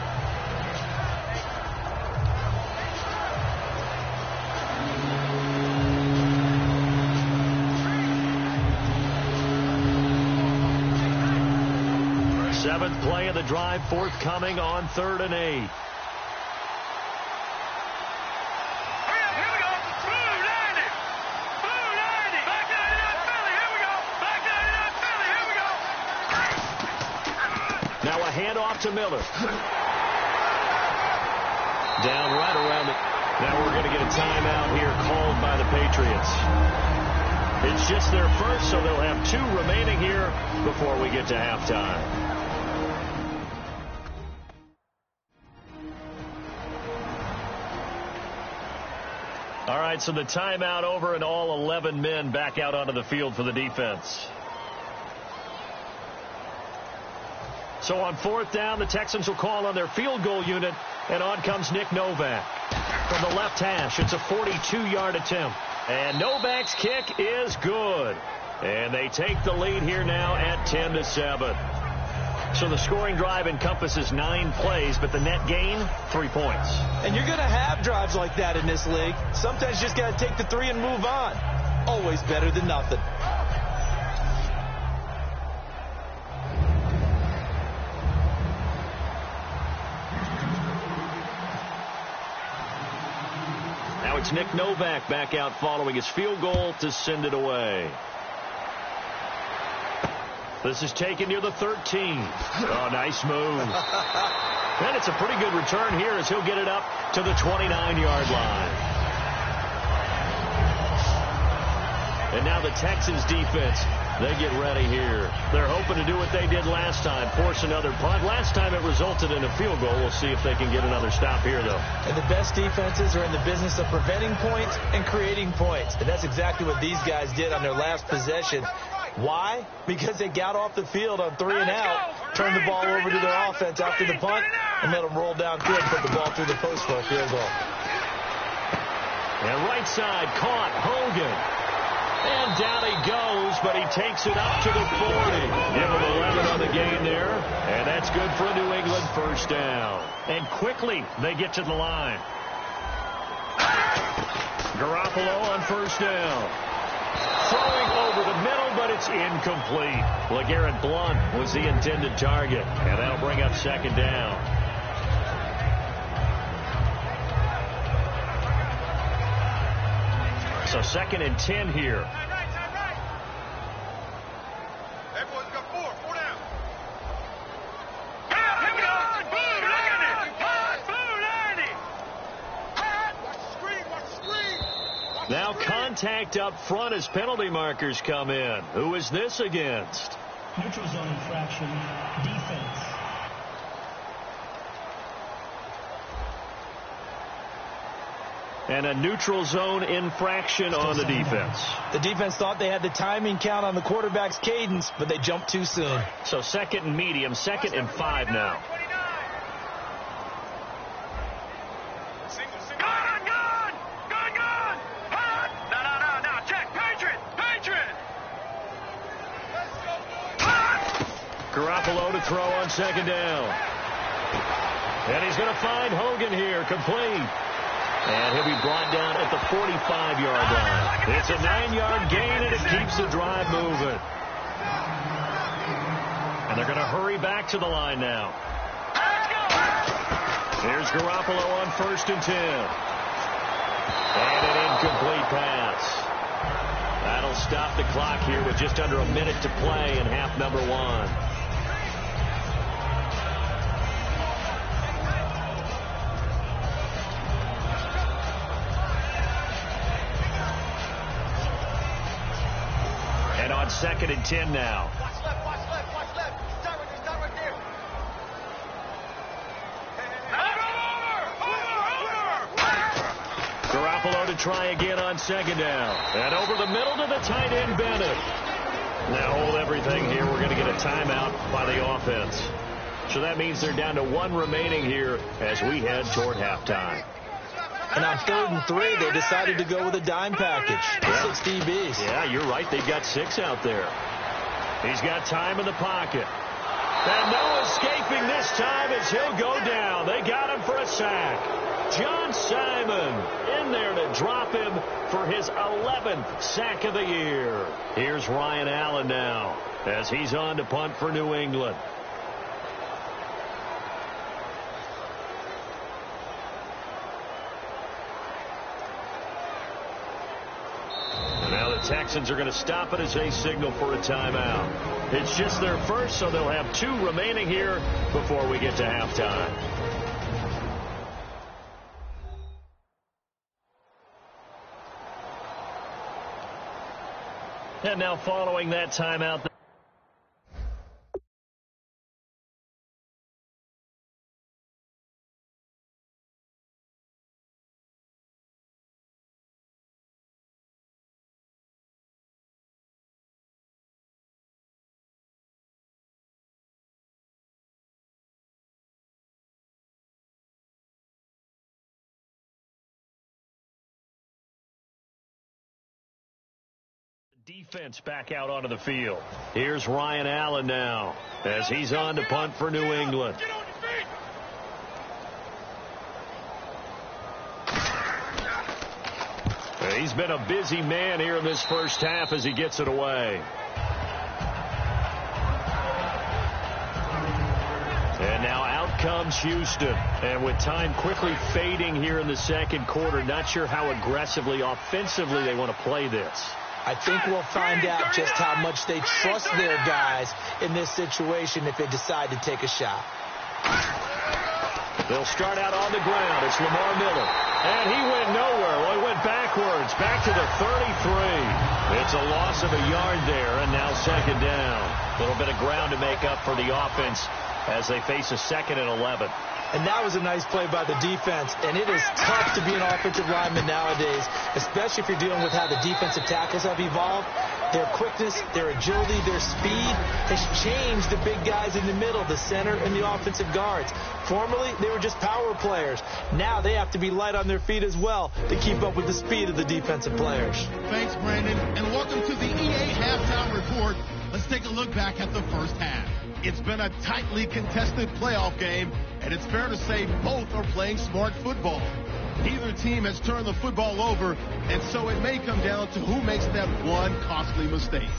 S4: Seventh play of the drive forthcoming on 3rd and 8. Now a handoff to Miller. Down right around it. Now we're going to get a timeout here called by the Patriots. It's just their first, so they'll have 2 remaining here before we get to halftime. All right, so the timeout over and all 11 men back out onto the field for the defense. So on 4th down, the Texans will call on their field goal unit, and on comes Nick Novak. From the left hash, it's a 42-yard attempt. And Novak's kick is good. And they take the lead here now at 10-7. So the scoring drive encompasses 9 plays, but the net gain, 3 points.
S5: And you're going to have drives like that in this league. Sometimes you just got to take the 3 and move on. Always better than nothing.
S4: Now it's Nick Novak back out following his field goal to send it away. This is taken near the 13. Oh, nice move. And it's a pretty good return here as he'll get it up to the 29-yard line. And now the Texans defense, they get ready here. They're hoping to do what they did last time, force another punt. Last time it resulted in a field goal. We'll see if they can get another stop here, though.
S5: And the best defenses are in the business of preventing points and creating points. And that's exactly what these guys did on their last possession. Why? Because they got off the field on 3 and out, turned the ball over to their offense after the punt, and let them roll downfield and put the ball through the post for a field goal.
S4: And right side caught Hogan. And down he goes, but he takes it up to the 40. Give him 11 on the game there, and that's good for a New England first down. And quickly they get to the line. Garoppolo on first down. Throwing over the middle, but it's incomplete. LeGarrette Blount was the intended target, and that'll bring up second down. So 2nd and 10 here.
S2: Everyone's got 4 down.
S4: Now contact up front as penalty markers come in. Who is this against?
S7: Neutral zone infraction, defense.
S4: And a neutral zone infraction on the defense.
S5: The defense thought they had the timing count on the quarterback's cadence, but they jumped too soon.
S4: So 2nd and medium, 2nd and 5 now. Garoppolo to throw on 2nd down. And he's going to find Hogan here, complete. And he'll be brought down at the 45-yard line. It's a 9-yard gain, and it keeps the drive moving. And they're going to hurry back to the line now. Here's Garoppolo on 1st and 10. And an incomplete pass. That'll stop the clock here with just under a minute to play in half number 1. And on 2nd and 10 now.
S2: Watch left, watch left, watch left. Start right there.
S4: Garoppolo to try again on 2nd down. And over the middle to the tight end, Bennett. Now hold everything here. We're going to get a timeout by the offense. So that means they're down to 1 remaining here as we head toward halftime.
S5: And on 3rd and 3, they decided to go with a dime package.
S4: Yeah.
S5: 6 DBs.
S4: Yeah, you're right. They've got 6 out there. He's got time in the pocket. And no escaping this time as he'll go down. They got him for a sack. John Simon in there to drop him for his 11th sack of the year. Here's Ryan Allen now as he's on to punt for New England. And now the Texans are going to stop it as they signal for a timeout. It's just their first, so they'll have 2 remaining here before we get to halftime. And now following that timeout. Defense back out onto the field. Here's Ryan Allen now as he's on to punt for New England. He's been a busy man here in this first half as he gets it away. And now out comes Houston. And with time quickly fading here in the second quarter, not sure how aggressively, offensively they want to play this.
S5: I think we'll find out just how much they trust their guys in this situation if they decide to take a shot.
S4: They'll start out on the ground. It's Lamar Miller. And he went nowhere. Well, he went backwards, back to the 33. It's a loss of a yard there, and now second down. A little bit of ground to make up for the offense as they face a 2nd and 11.
S5: And that was a nice play by the defense. And it is tough to be an offensive lineman nowadays, especially if you're dealing with how the defensive tackles have evolved. Their quickness, their agility, their speed has changed the big guys in the middle, the center, and the offensive guards. Formerly, they were just power players. Now they have to be light on their feet as well to keep up with the speed of the defensive players.
S3: Thanks, Brandon, and welcome to the EA Halftime Report. Let's take a look back at the first half. It's been a tightly contested playoff game, and it's fair to say both are playing smart football. Neither team has turned the football over, and so it may come down to who makes that one costly mistake.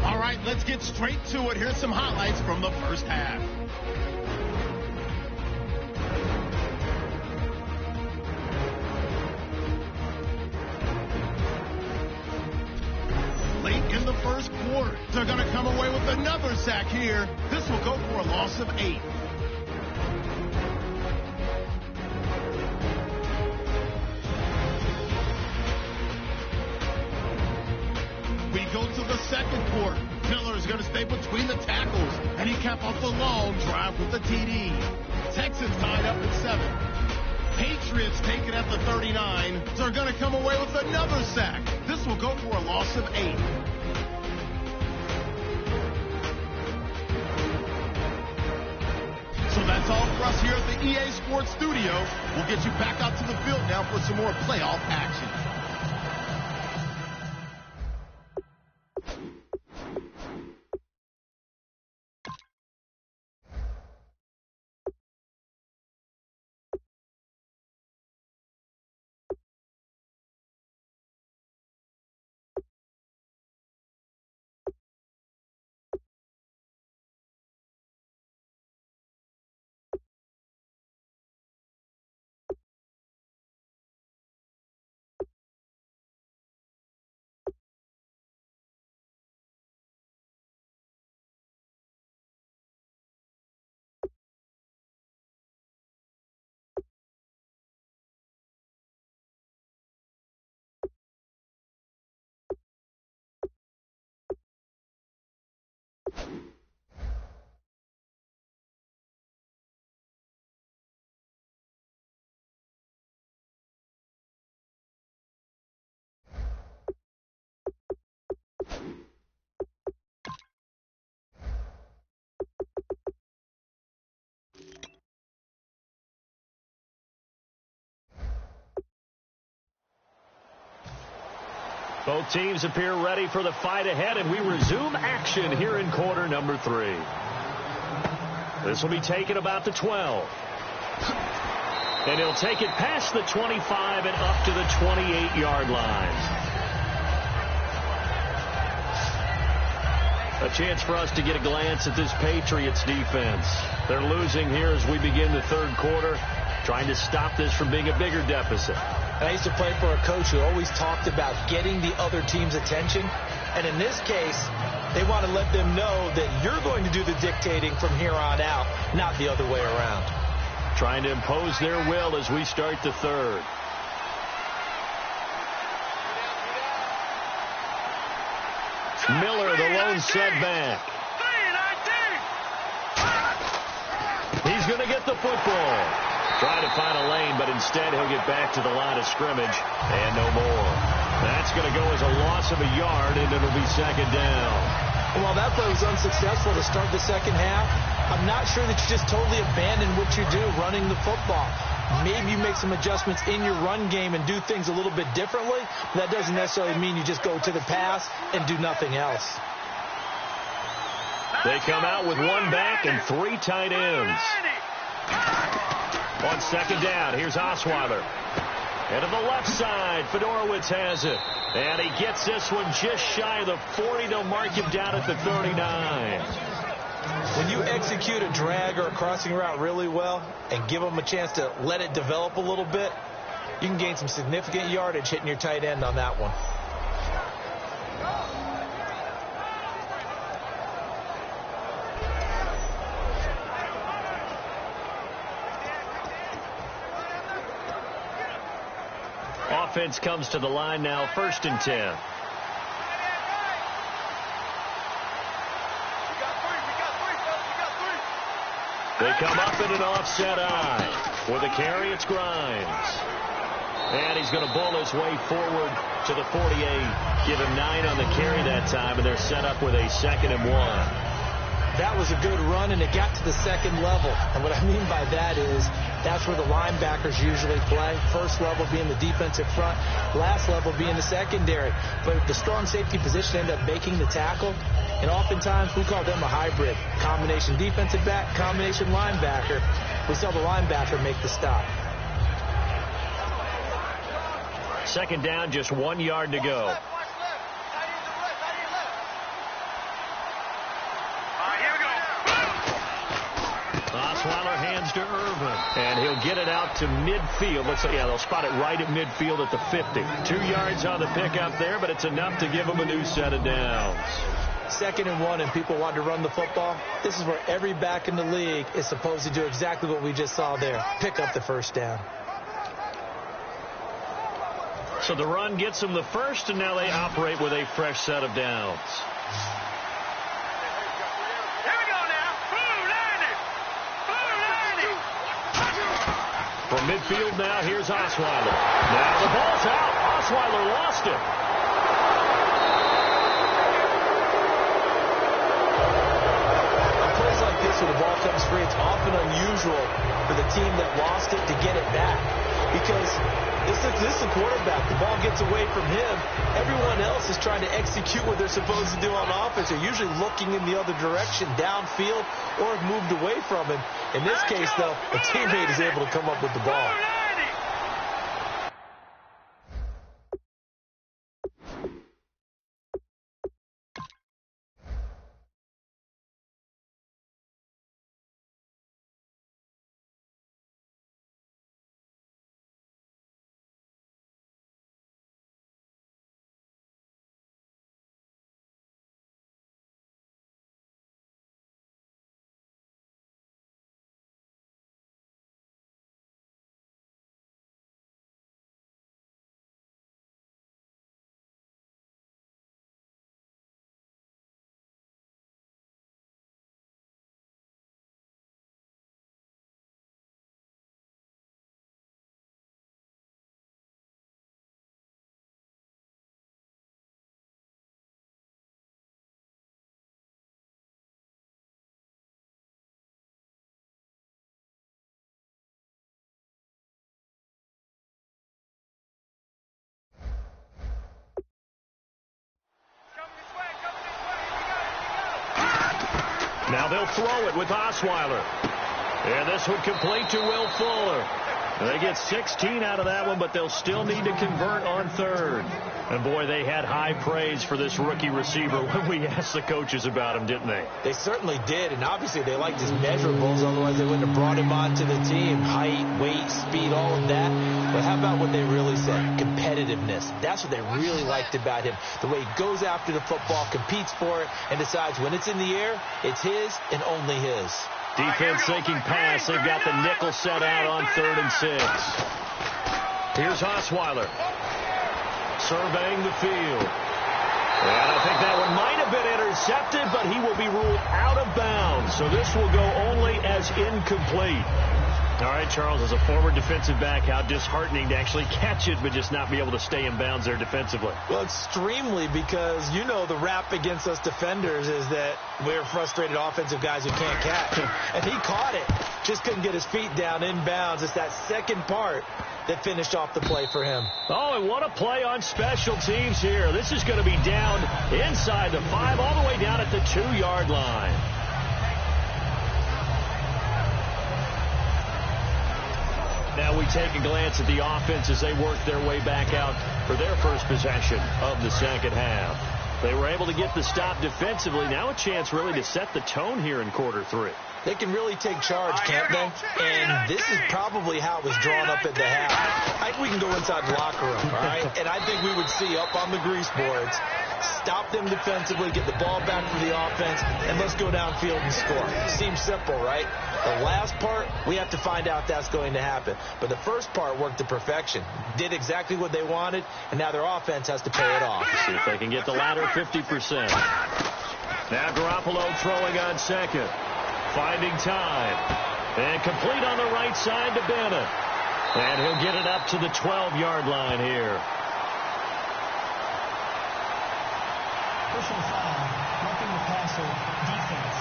S3: All right, let's get straight to it. Here's some highlights from the first half. Late in the first quarter, they're going to come away with another sack here. This will go for a loss of 8. We go to the second quarter. Miller is going to stay between the tackles, and he capped off the long drive with the TD. Texans tied up at 7. Patriots take it at the 39. They're going to come away with another sack. This will go for a loss of 8. So that's all for us here at the EA Sports Studio. We'll get you back out to the field now for some more playoff action.
S4: Both teams appear ready for the fight ahead, and we resume action here in quarter number 3. This will be taken about the 12. And he'll take it past the 25 and up to the 28-yard line. A chance for us to get a glance at this Patriots defense. They're losing here as we begin the third quarter, trying to stop this from being a bigger deficit.
S5: I used to play for a coach who always talked about getting the other team's attention. And in this case, they want to let them know that you're going to do the dictating from here on out, not the other way around.
S4: Trying to impose their will as we start the third. Miller, the lone setback. He's going to get the football. Trying to find a lane, but instead he'll get back to the line of scrimmage and no more. That's going to go as a loss of a yard, and it'll be second down.
S5: And while that play was unsuccessful to start the second half, I'm not sure that you just totally abandon what you do running the football. Maybe you make some adjustments in your run game and do things a little bit differently. But that doesn't necessarily mean you just go to the pass and do nothing else.
S4: They come out with one back and 3 tight ends. On second down, here's Osweiler. And to the left side, Fedorowicz has it. And he gets this one just shy of the 40. They'll mark him down at the 39.
S5: When you execute a drag or a crossing route really well and give them a chance to let it develop a little bit, you can gain some significant yardage hitting your tight end on that one.
S4: Offense comes to the line now, 1st and 10. They come up in an offset eye. With a carry, it's Grimes. And he's going to bull his way forward to the 48. Give him 9 on the carry that time, and they're set up with a 2nd and 1.
S5: That was a good run, and it got to the second level. And what I mean by that is that's where the linebackers usually play. First level being the defensive front, last level being the secondary. But the strong safety position ended up making the tackle. And oftentimes we call them a hybrid. Combination defensive back, combination linebacker. We saw the linebacker make the stop.
S4: Second down, just 1 yard to go. Osweiler hands to Irvin, and he'll get it out to midfield. Looks like, yeah, they'll spot it right at midfield at the 50. 2 yards on the pickup there, but it's enough to give them a new set of downs.
S5: 2nd and 1, and people want to run the football. This is where every back in the league is supposed to do exactly what we just saw there. Pick up the first down.
S4: So the run gets them the first, and now they operate with a fresh set of downs. From midfield now, here's Osweiler. Now the ball's out. Osweiler lost it.
S5: On plays like this where the ball comes free, it's often unusual for the team that lost it to get it back. Because this is the quarterback. The ball gets away from him. Everyone else is trying to execute what they're supposed to do on offense. They're usually looking in the other direction, downfield, or have moved away from him. In this case, though, a teammate is able to come up with the ball.
S4: Now they'll throw it with Osweiler. And this one complete to Will Fuller. They get 16 out of that one, but they'll still need to convert on third. And, boy, they had high praise for this rookie receiver when we asked the coaches about him, didn't they?
S5: They certainly did, and obviously they liked his measurables. Otherwise, they wouldn't have brought him onto the team. Height, weight, speed, all of that. But how about what they really said? Competitiveness. That's what they really liked about him. The way he goes after the football, competes for it, and decides when it's in the air, it's his and only his.
S4: Defense thinking pass. They've got the nickel set out on 3rd and 6. Here's Osweiler. Surveying the field. And I think that one might have been intercepted, but he will be ruled out of bounds. So this will go only as incomplete. All right, Charles, as a former defensive back, how disheartening to actually catch it but just not be able to stay in bounds there defensively.
S5: Well, extremely, because you know the rap against us defenders is that we're frustrated offensive guys who can't catch. And he caught it. Just couldn't get his feet down in bounds. It's that second part that finished off the play for him.
S4: Oh, and what a play on special teams here. This is going to be down inside the 5 all the way down at the 2-yard line. Now we take a glance at the offense as they work their way back out for their first possession of the second half. They were able to get the stop defensively. Now a chance really to set the tone here in quarter 3.
S5: They can really take charge, can't they? And this is probably how it was drawn up at the half. I think we can go inside the locker room, all right? And I think we would see up on the grease boards, stop them defensively, get the ball back for the offense, and let's go downfield and score. Seems simple, right? The last part, we have to find out that's going to happen. But the first part worked to perfection. Did exactly what they wanted, and now their offense has to pay it off.
S4: See if they can get the latter 50%. Now Garoppolo throwing on second. Finding time. And complete on the right side to Bennett. And he'll get it up to the 12-yard line here.
S7: Personal foul, roughing the passer, defense.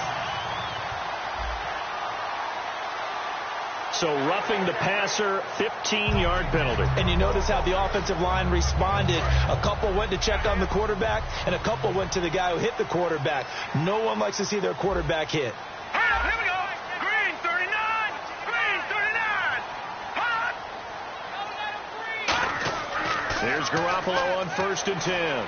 S4: So roughing the passer, 15-yard penalty.
S5: And you notice how the offensive line responded. A couple went to check on the quarterback, and a couple went to the guy who hit the quarterback. No one likes to see their quarterback hit.
S2: Here we go. Green 39. Green 39. Hot.
S4: Here's Garoppolo on 1st and 10.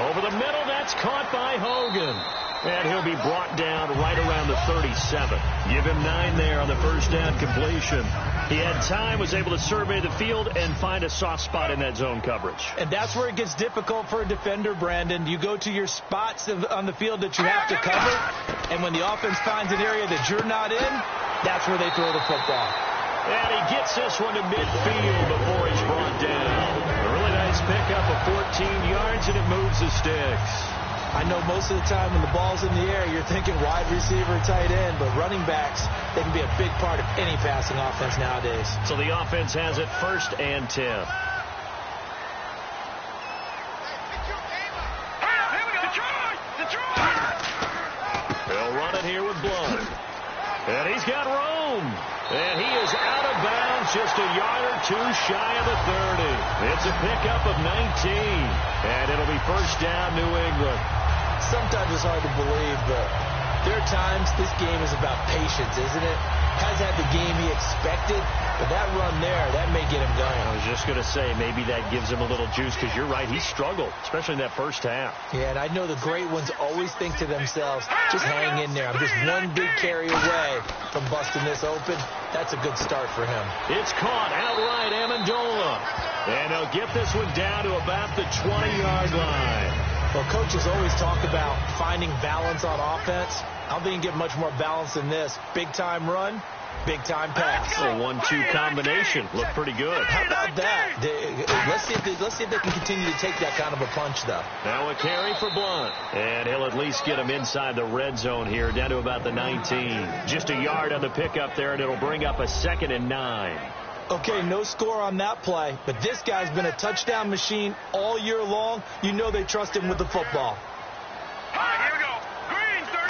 S4: Over the middle, that's caught by Hogan. And he'll be brought down right around the 37. Give him 9 there on the first down completion. He had time, was able to survey the field and find a soft spot in that zone coverage.
S5: And that's where it gets difficult for a defender, Brandon. You go to your spots on the field that you have to cover, and when the offense finds an area that you're not in, that's where they throw the football.
S4: And he gets this one to midfield before he's brought down. A really nice pickup of 14 yards, and it moves the sticks.
S5: I know most of the time when the ball's in the air, you're thinking wide receiver, tight end, but running backs, they can be a big part of any passing offense nowadays.
S4: So the offense has it 1st and 10. They'll run it here with Blunt. And he's got room. And he is out of bounds, just a yard or two shy of the 30. It's a pickup of 19. And it'll be first down, New England.
S5: Sometimes it's hard to believe, but there are times this game is about patience, isn't it? Hasn't had the game he expected, but that run there, that may get him going.
S4: I was just going to say, maybe that gives him a little juice, because you're right, he struggled, especially in that first half.
S5: Yeah, and I know the great ones always think to themselves, just hang in there. I'm just one big carry away from busting this open. That's a good start for him.
S4: It's caught outright, Amendola. And he'll get this one down to about the 20-yard line.
S5: Well, coaches always talk about finding balance on offense. I don't think you can get much more balance than this. Big-time run, big-time pass.
S4: A 1-2 combination. Looked pretty good.
S5: How about that? Let's see if they can continue to take that kind of a punch, though.
S4: Now a carry for Blunt. And he'll at least get him inside the red zone here, down to about the 19. Just a yard on the pickup there, and it'll bring up a 2nd and 9.
S5: Okay, no score on that play, but this guy's been a touchdown machine all year long. You know they trust him with the football.
S2: Here we go. Green 39.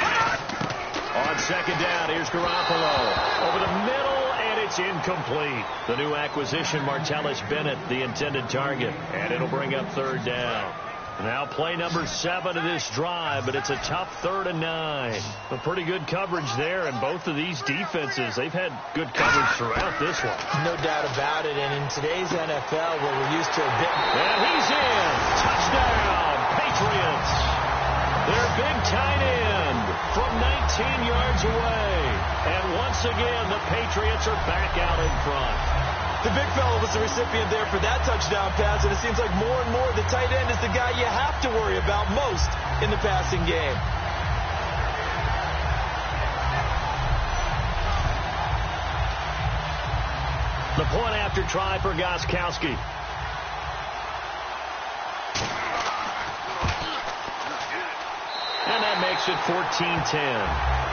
S4: On 2nd down, here's Garoppolo. Over the middle, and it's incomplete. The new acquisition, Martellus Bennett, the intended target. And it'll bring up 3rd down. Now play number 7 of this drive, but it's a tough 3rd and 9. A pretty good coverage there, and both of these defenses, they've had good coverage throughout this one.
S5: No doubt about it, and in today's NFL, where we're used to a bit...
S4: And he's in! Touchdown, Patriots! Their big tight end from 19 yards away. And once again, the Patriots are back out in front.
S5: The big fella was the recipient there for that touchdown pass, and it seems like more and more the tight end is the guy you have to worry about most in the passing game.
S4: The point after try for Gostkowski. And that makes it 14-10.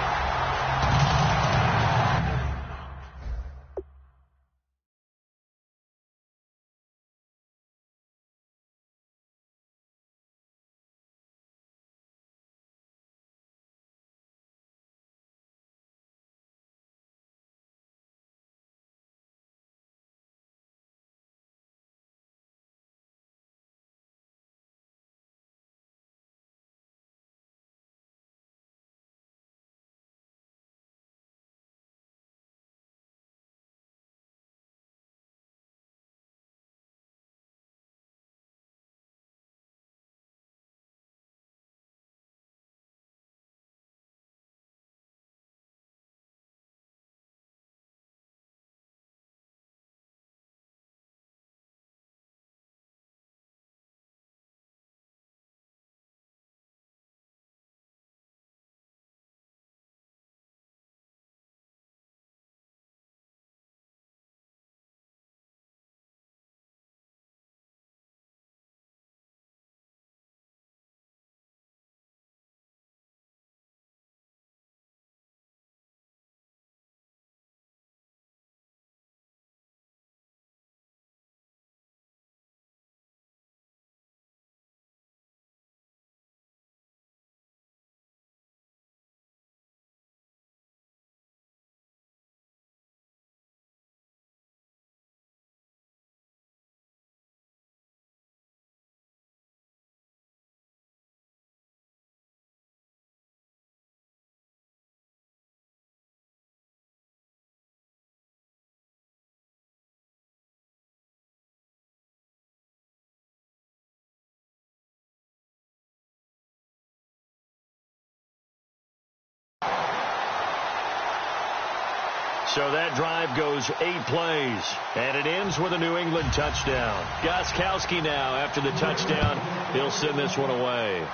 S4: So that drive goes 8 plays, and it ends with a New England touchdown. Gostkowski now, after the touchdown, he'll send this one away.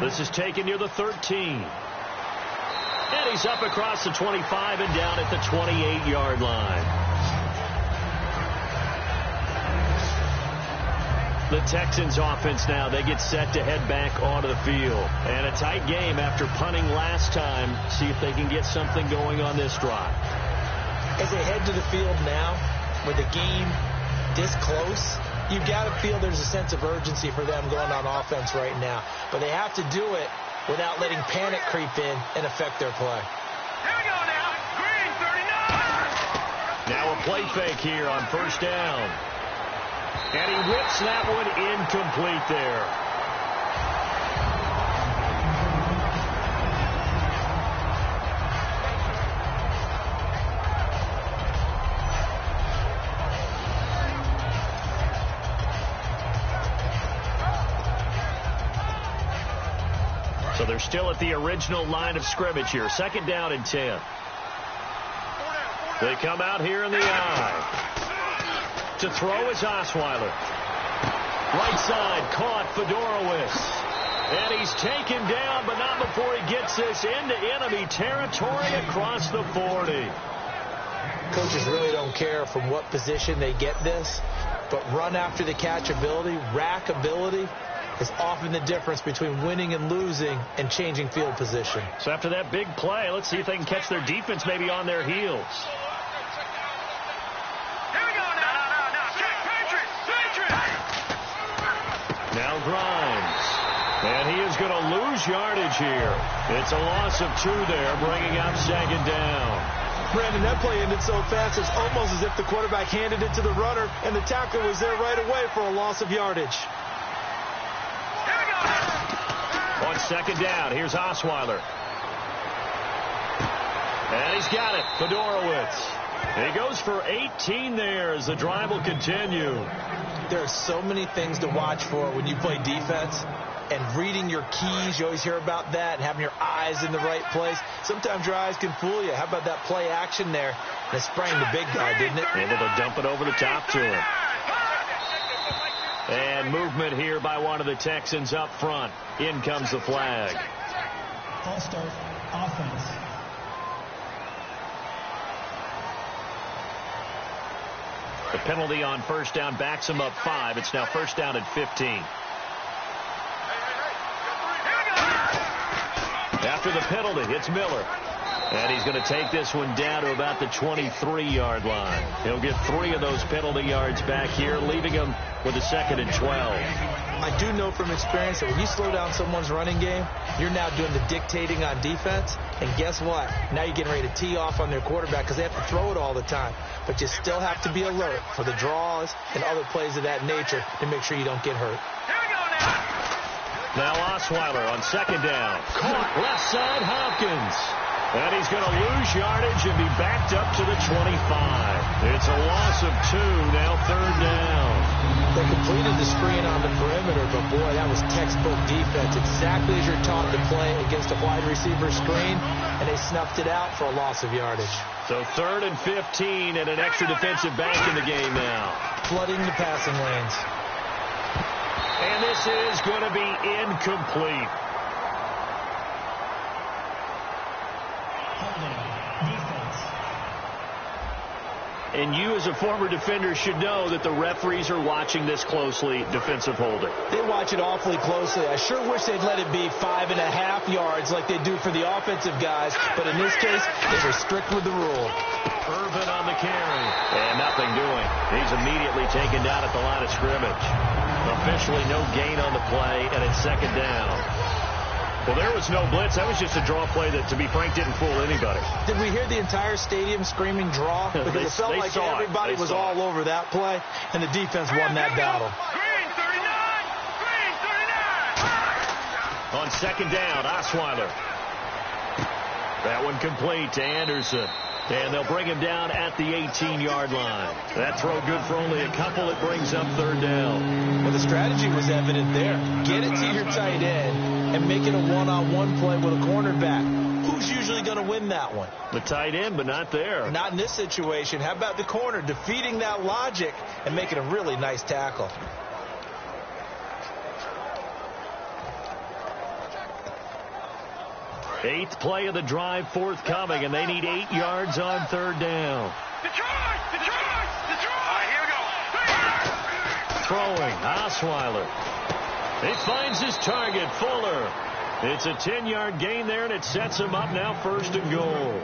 S4: This is taken near the 13. And he's up across the 25 and down at the 28-yard line. The Texans offense now, they get set to head back onto the field. And a tight game after punting last time. See if they can get something going on this drive.
S5: As they head to the field now, with the game this close, you've got to feel there's a sense of urgency for them going on offense right now. But they have to do it without letting panic creep in and affect their play.
S2: Here we go now. Green, 39.
S4: Now a play fake here on first down. And he whips that one incomplete there. So they're still at the original line of scrimmage here. 2nd down and 10. They come out here in the eye. To throw is Osweiler. Right side, caught Fedorowicz. And he's taken down, but not before he gets this into enemy territory across the 40.
S5: Coaches really don't care from what position they get this, but run after the catch ability, rack ability, is often the difference between winning and losing and changing field position.
S4: So after that big play, let's see if they can catch their defense maybe on their heels. Now Grimes. And he is going to lose yardage here. It's a loss of 2 there, bringing up 2nd down.
S5: Brandon, that play ended so fast, it's almost as if the quarterback handed it to the runner, and the tackler was there right away for a loss of yardage.
S4: second down. Here's Osweiler. And he's got it. Fedorowicz. He goes for 18 there as the drive will continue.
S5: There are so many things to watch for when you play defense. And reading your keys, you always hear about that, and having your eyes in the right place. Sometimes your eyes can fool you. How about that play action there? They sprang the big guy, didn't it?
S4: Able to dump it over the top to him. And movement here by one of the Texans up front. In comes the flag.
S7: False start, offense.
S4: The penalty on first down backs him up 5. It's now first down and 15. After the penalty, it's Miller. And he's going to take this one down to about the 23-yard line. He'll get 3 of those penalty yards back here, leaving him with a second and 12.
S5: I do know from experience that when you slow down someone's running game, you're now doing the dictating on defense. And guess what? Now you're getting ready to tee off on their quarterback because they have to throw it all the time. But you still have to be alert for the draws and other plays of that nature to make sure you don't get hurt.
S4: Now Osweiler on second down. Caught left side, Hopkins. And he's going to lose yardage and be backed up to the 25. It's a loss of 2, now third down.
S5: They completed the screen on the perimeter, but boy, that was textbook defense. Exactly as you're taught to play against a wide receiver screen, and they snuffed it out for a loss of yardage.
S4: So third and 15 and an extra defensive back in the game now.
S5: Flooding the passing lanes.
S4: And this is going to be incomplete. And you as a former defender should know that the referees are watching this closely, defensive holding.
S5: They watch it awfully closely. I sure wish they'd let it be 5.5 yards like they do for the offensive guys. But in this case, they were strict with the rule.
S4: Irvin on the carry. And nothing doing. He's immediately taken down at the line of scrimmage. Officially no gain on the play, and it's second down. Well, there was no blitz. That was just a draw play that, to be frank, didn't fool anybody.
S5: Did we hear the entire stadium screaming draw? Because it felt like everybody was all over that play, and the defense won that battle.
S2: Green 39!
S4: On second down, Osweiler. That one complete to Anderson. And they'll bring him down at the 18-yard line. That throw good for only a couple. It brings up third down.
S5: Well, the strategy was evident there. Get it to your tight end and make it a one-on-one play with a cornerback. Who's usually going to win that one?
S4: The tight end, but not there.
S5: Not in this situation. How about the corner defeating that logic and making a really nice tackle?
S4: Eighth play of the drive forthcoming, and they need 8 yards on third down.
S2: Detroit! Detroit! Detroit! Here we go.
S4: Throwing, Osweiler. He finds his target, Fuller. It's a 10-yard gain there, and it sets him up now first and goal.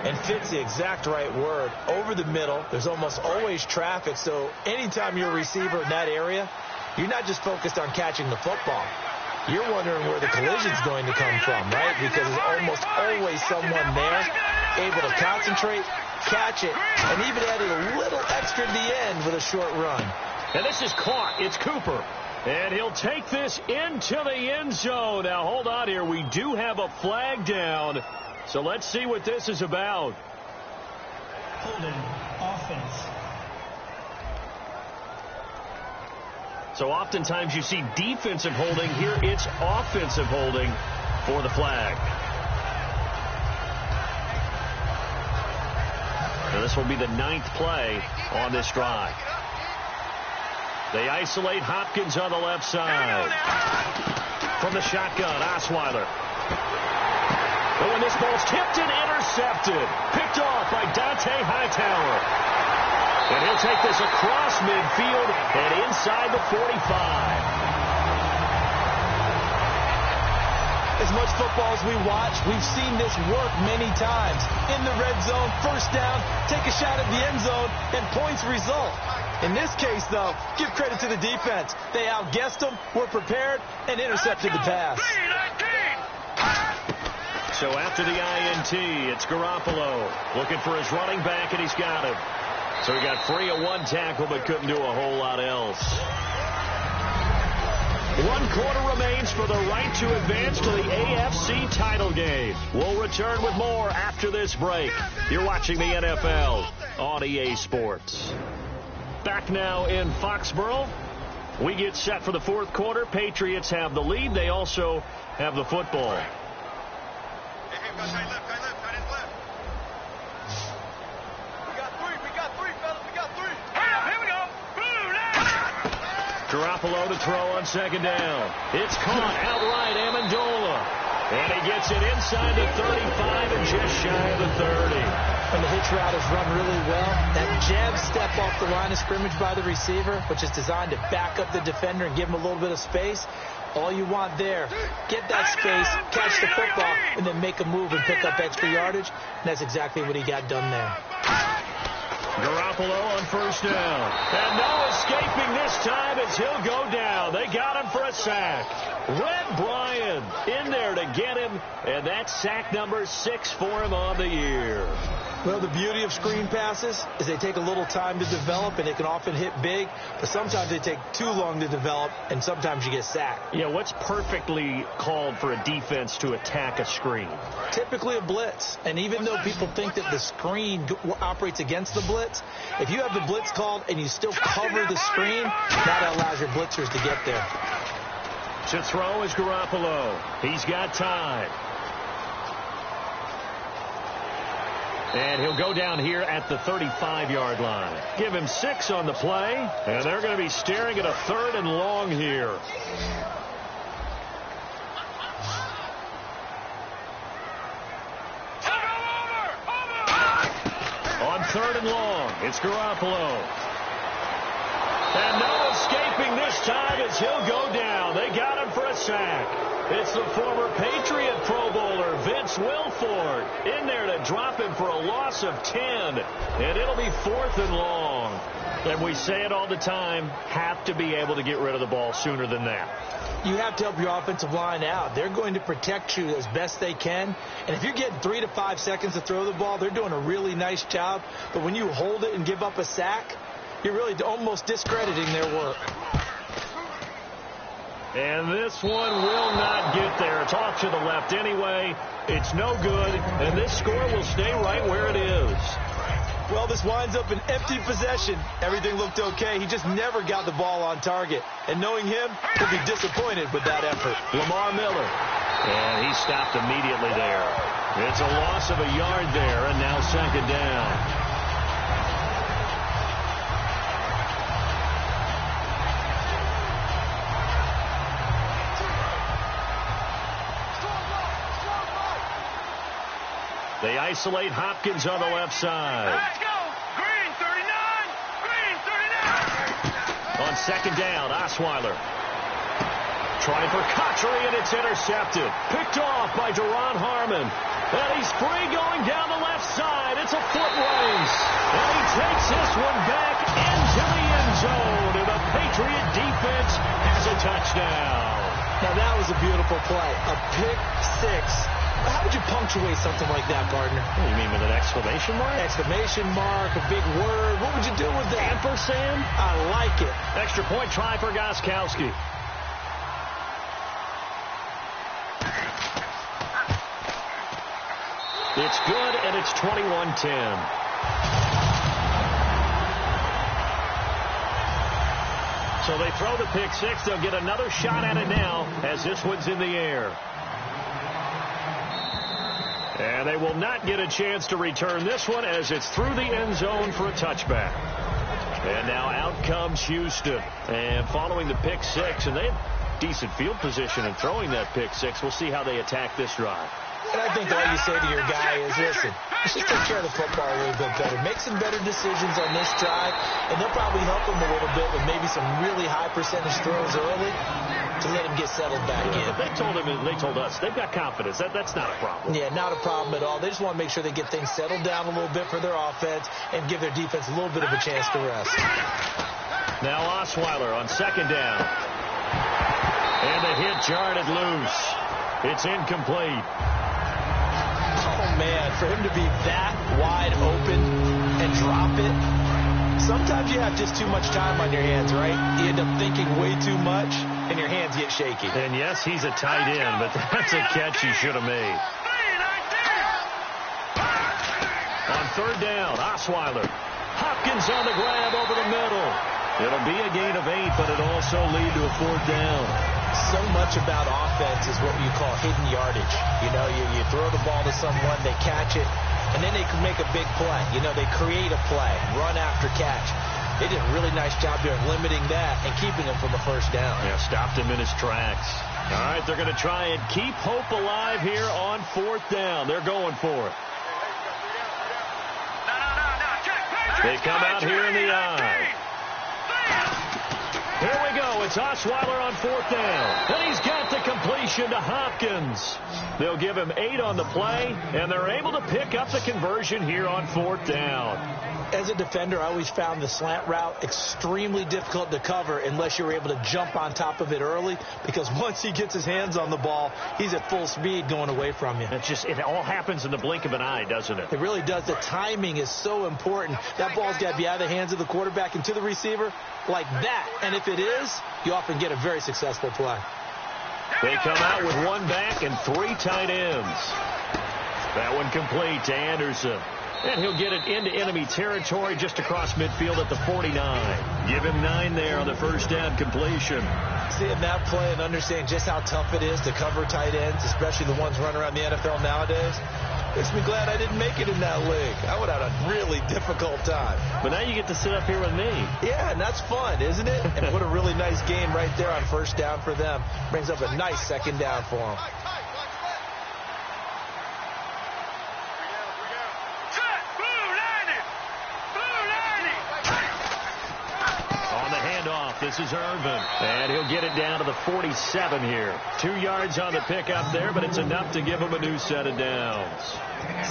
S5: And fit's the exact right word. Over the middle, there's almost always traffic, so anytime you're a receiver in that area, you're not just focused on catching the football. You're wondering where the collision's going to come from, right? Because there's almost always someone there able to concentrate, catch it, and even added a little extra at the end with a short run.
S4: And this is caught. It's Cooper. And he'll take this into the end zone. Now, hold on here. We do have a flag down. So let's see what this is about.
S7: Holding, offense.
S4: So oftentimes you see defensive holding. Here it's offensive holding for the flag. So this will be the 9th play on this drive. They isolate Hopkins on the left side. From the shotgun, Osweiler. But when this ball's tipped and intercepted, picked off by Dante Hightower. And he'll take this across midfield and inside the 45.
S5: As much football as we watch, we've seen this work many times. In the red zone, first down, take a shot at the end zone, and points result. In this case, though, give credit to the defense. They outguessed them, were prepared, and intercepted the pass.
S4: So after the INT, it's Garoppolo looking for his running back, and he's got him. So he got free of one tackle, but couldn't do a whole lot else. 1 quarter remains for the right to advance to the AFC title game. We'll return with more after this break. You're watching the NFL on EA Sports. Back now in Foxborough. We get set for the 4th quarter. Patriots have the lead. They also have the football. Garoppolo to throw on 2nd down. It's caught outright, Amendola. And he gets it inside the 35 and just shy of the 30.
S5: And the hitch route is run really well. That jab step off the line of scrimmage by the receiver, which is designed to back up the defender and give him a little bit of space. All you want there, get that space, catch the football, and then make a move and pick up extra yardage. And that's exactly what he got done there.
S4: Garoppolo on 1st down. And no escaping this time as he'll go down. They got him for a sack. Red Bryant in there to get him. And that's sack number 6 for him on the year.
S5: Well, the beauty of screen passes is they take a little time to develop, and they can often hit big, but sometimes they take too long to develop, and sometimes you get sacked.
S4: Yeah, what's perfectly called for a defense to attack a screen?
S5: Typically a blitz, and even though people think that the screen operates against the blitz, if you have the blitz called and you still cover the screen, that allows your blitzers to get there.
S4: To throw is Garoppolo. He's got time. And he'll go down here at the 35-yard line. Give him 6 on the play, and they're going to be staring at a 3rd and long here. On 3rd and long, it's Garoppolo. And no escaping this time as he'll go down. They got him for a sack. It's the former Patriot Pro Bowler, Vince Wilfork, in there to drop him for a loss of 10. And it'll be 4th and long. And we say it all the time, have to be able to get rid of the ball sooner than that.
S5: You have to help your offensive line out. They're going to protect you as best they can. And if you're getting 3 to 5 seconds to throw the ball, they're doing a really nice job. But when you hold it and give up a sack, you're really almost discrediting their work.
S4: And this one will not get there. It's off to the left anyway. It's no good. And this score will stay right where it is.
S5: Well, this winds up an empty possession. Everything looked okay. He just never got the ball on target. And knowing him, he'll be disappointed with that effort.
S4: Lamar Miller. And he stopped immediately there. It's a loss of a yard there, and now 2nd down. They isolate Hopkins on the left side.
S2: Let's go! Green 39! Green 39!
S4: On 2nd down, Osweiler. Trying for Cotchery, and it's intercepted. Picked off by Deron Harmon. And he's free going down the left side. It's a foot race. And he takes this one back into the end zone. And the Patriot defense has a touchdown.
S5: Now, that was a beautiful play. A pick 6. How would you punctuate something like that, partner?
S4: What do you mean, with an exclamation mark?
S5: Exclamation mark, a big word. What would you do with that?
S4: Ampersand?
S5: I like it.
S4: Extra point try for Gostkowski. It's good, and it's 21-10. So they throw the pick 6. They'll get another shot at it now as this one's in the air. And they will not get a chance to return this one as it's through the end zone for a touchback. And now out comes Houston. And following the pick 6, and they have decent field position in throwing that pick 6. We'll see how they attack this drive.
S5: And I think all you say to your guy is, listen, let's just take care of the football a little bit better. Make some better decisions on this drive, and they'll probably help him a little bit with maybe some really high percentage throws early to let him get settled back in.
S4: They told us they've got confidence. That's not a problem.
S5: Yeah, not a problem at all. They just want to make sure they get things settled down a little bit for their offense and give their defense a little bit of a chance to rest.
S4: Now Osweiler on 2nd down. And the hit jarred it loose. It's incomplete.
S5: Oh, man, for him to be that wide open and drop it, sometimes you have just too much time on your hands, right? You end up thinking way too much. and your hands get shaky.
S4: And yes, he's a tight end, but that's a catch he should have made. On third down, Osweiler. Hopkins on the grab over the middle. It'll be a gain of 8, but it'll also lead to a fourth down.
S5: So much about offense is what you call hidden yardage. You know, you throw the ball to someone, they catch it, and then they can make a big play. You know, they create a play, run after catch. They did a really nice job there of limiting that and keeping him from a first down.
S4: Yeah, stopped him in his tracks. All right, they're going to try and keep hope alive here on fourth down. They're going for it. They come out here in the eye. Here we go. It's Osweiler on fourth down. And he's got the completion to Hopkins. They'll give him 8 on the play, and they're able to pick up the conversion here on fourth down.
S5: As a defender, I always found the slant route extremely difficult to cover unless you were able to jump on top of it early, because once he gets his hands on the ball, he's at full speed going away from you.
S4: It all happens in the blink of an eye, doesn't it?
S5: It really does. The timing is so important. That ball's got to be out of the hands of the quarterback and to the receiver like that. And if it is, you often get a very successful play.
S4: They come out with 1 back and 3 tight ends. That one complete to Anderson. And he'll get it into enemy territory just across midfield at the 49. Give him 9 there on the first down completion.
S5: Seeing that play and understanding just how tough it is to cover tight ends, especially the ones running around the NFL nowadays, makes me glad I didn't make it in that league. I would have had a really difficult time.
S4: But now you get to sit up here with me.
S5: Yeah, and that's fun, isn't it? And what a really nice game right there on first down for them. Brings up a nice second down for them.
S4: This is Irvin, and he'll get it down to the 47 here. 2 yards on the pickup there, but it's enough to give him a new set of downs.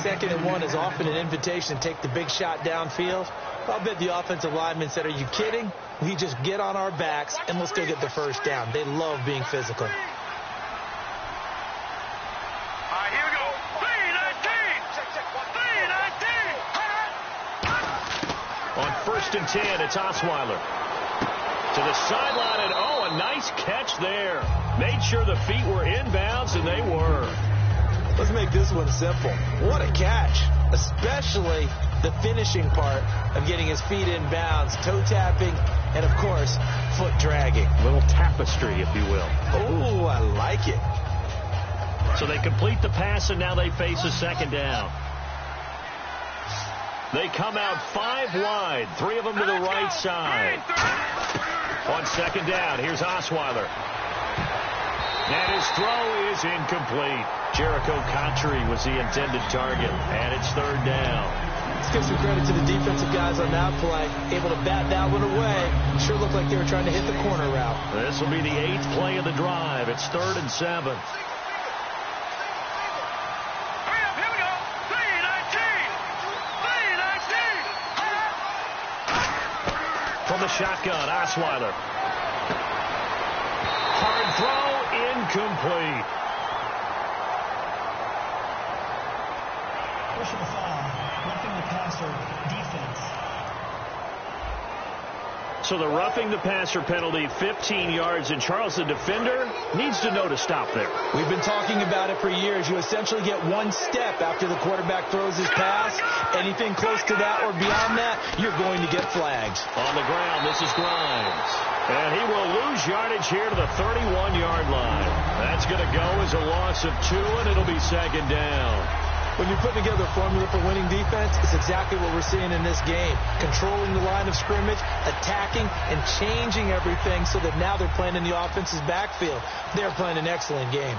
S5: 2nd and 1 is often an invitation to take the big shot downfield. I'll bet the offensive lineman said, are you kidding? We just get on our backs, and let's go get the first down. They love being physical.
S2: All right, here we go. 3-19.
S4: On 1st and 10, it's Osweiler. To the sideline, and a nice catch there. Made sure the feet were inbounds, and they were.
S5: Let's make this one simple. What a catch, especially the finishing part of getting his feet inbounds, toe tapping, and, of course, foot dragging.
S4: A little tapestry, if you will.
S5: Oh, I like it.
S4: So they complete the pass, and now they face a second down. They come out 5 wide, 3 of them to the right side. On second down, here's Osweiler. And his throw is incomplete. Jericho Contry was the intended target, and it's 3rd down.
S5: Let's give some credit to the defensive guys on that play. Able to bat that one away. Sure looked like they were trying to hit the corner route.
S4: This will be the 8th play of the drive. It's 3rd and 7. From the shotgun, Osweiler. Hard throw, incomplete.
S7: Personal foul, roughing the passer, defense.
S4: So the roughing the passer penalty, 15 yards, and Charles, the defender, needs to know to stop there.
S5: We've been talking about it for years. You essentially get 1 step after the quarterback throws his pass. Anything close to that or beyond that, you're going to get flagged.
S4: On the ground, this is Grimes. And he will lose yardage here to the 31-yard line. That's going to go as a loss of 2, and it'll be 2nd down.
S5: When you're putting together a formula for winning defense, it's exactly what we're seeing in this game. Controlling the line of scrimmage, attacking, and changing everything so that now they're playing in the offense's backfield. They're playing an excellent game.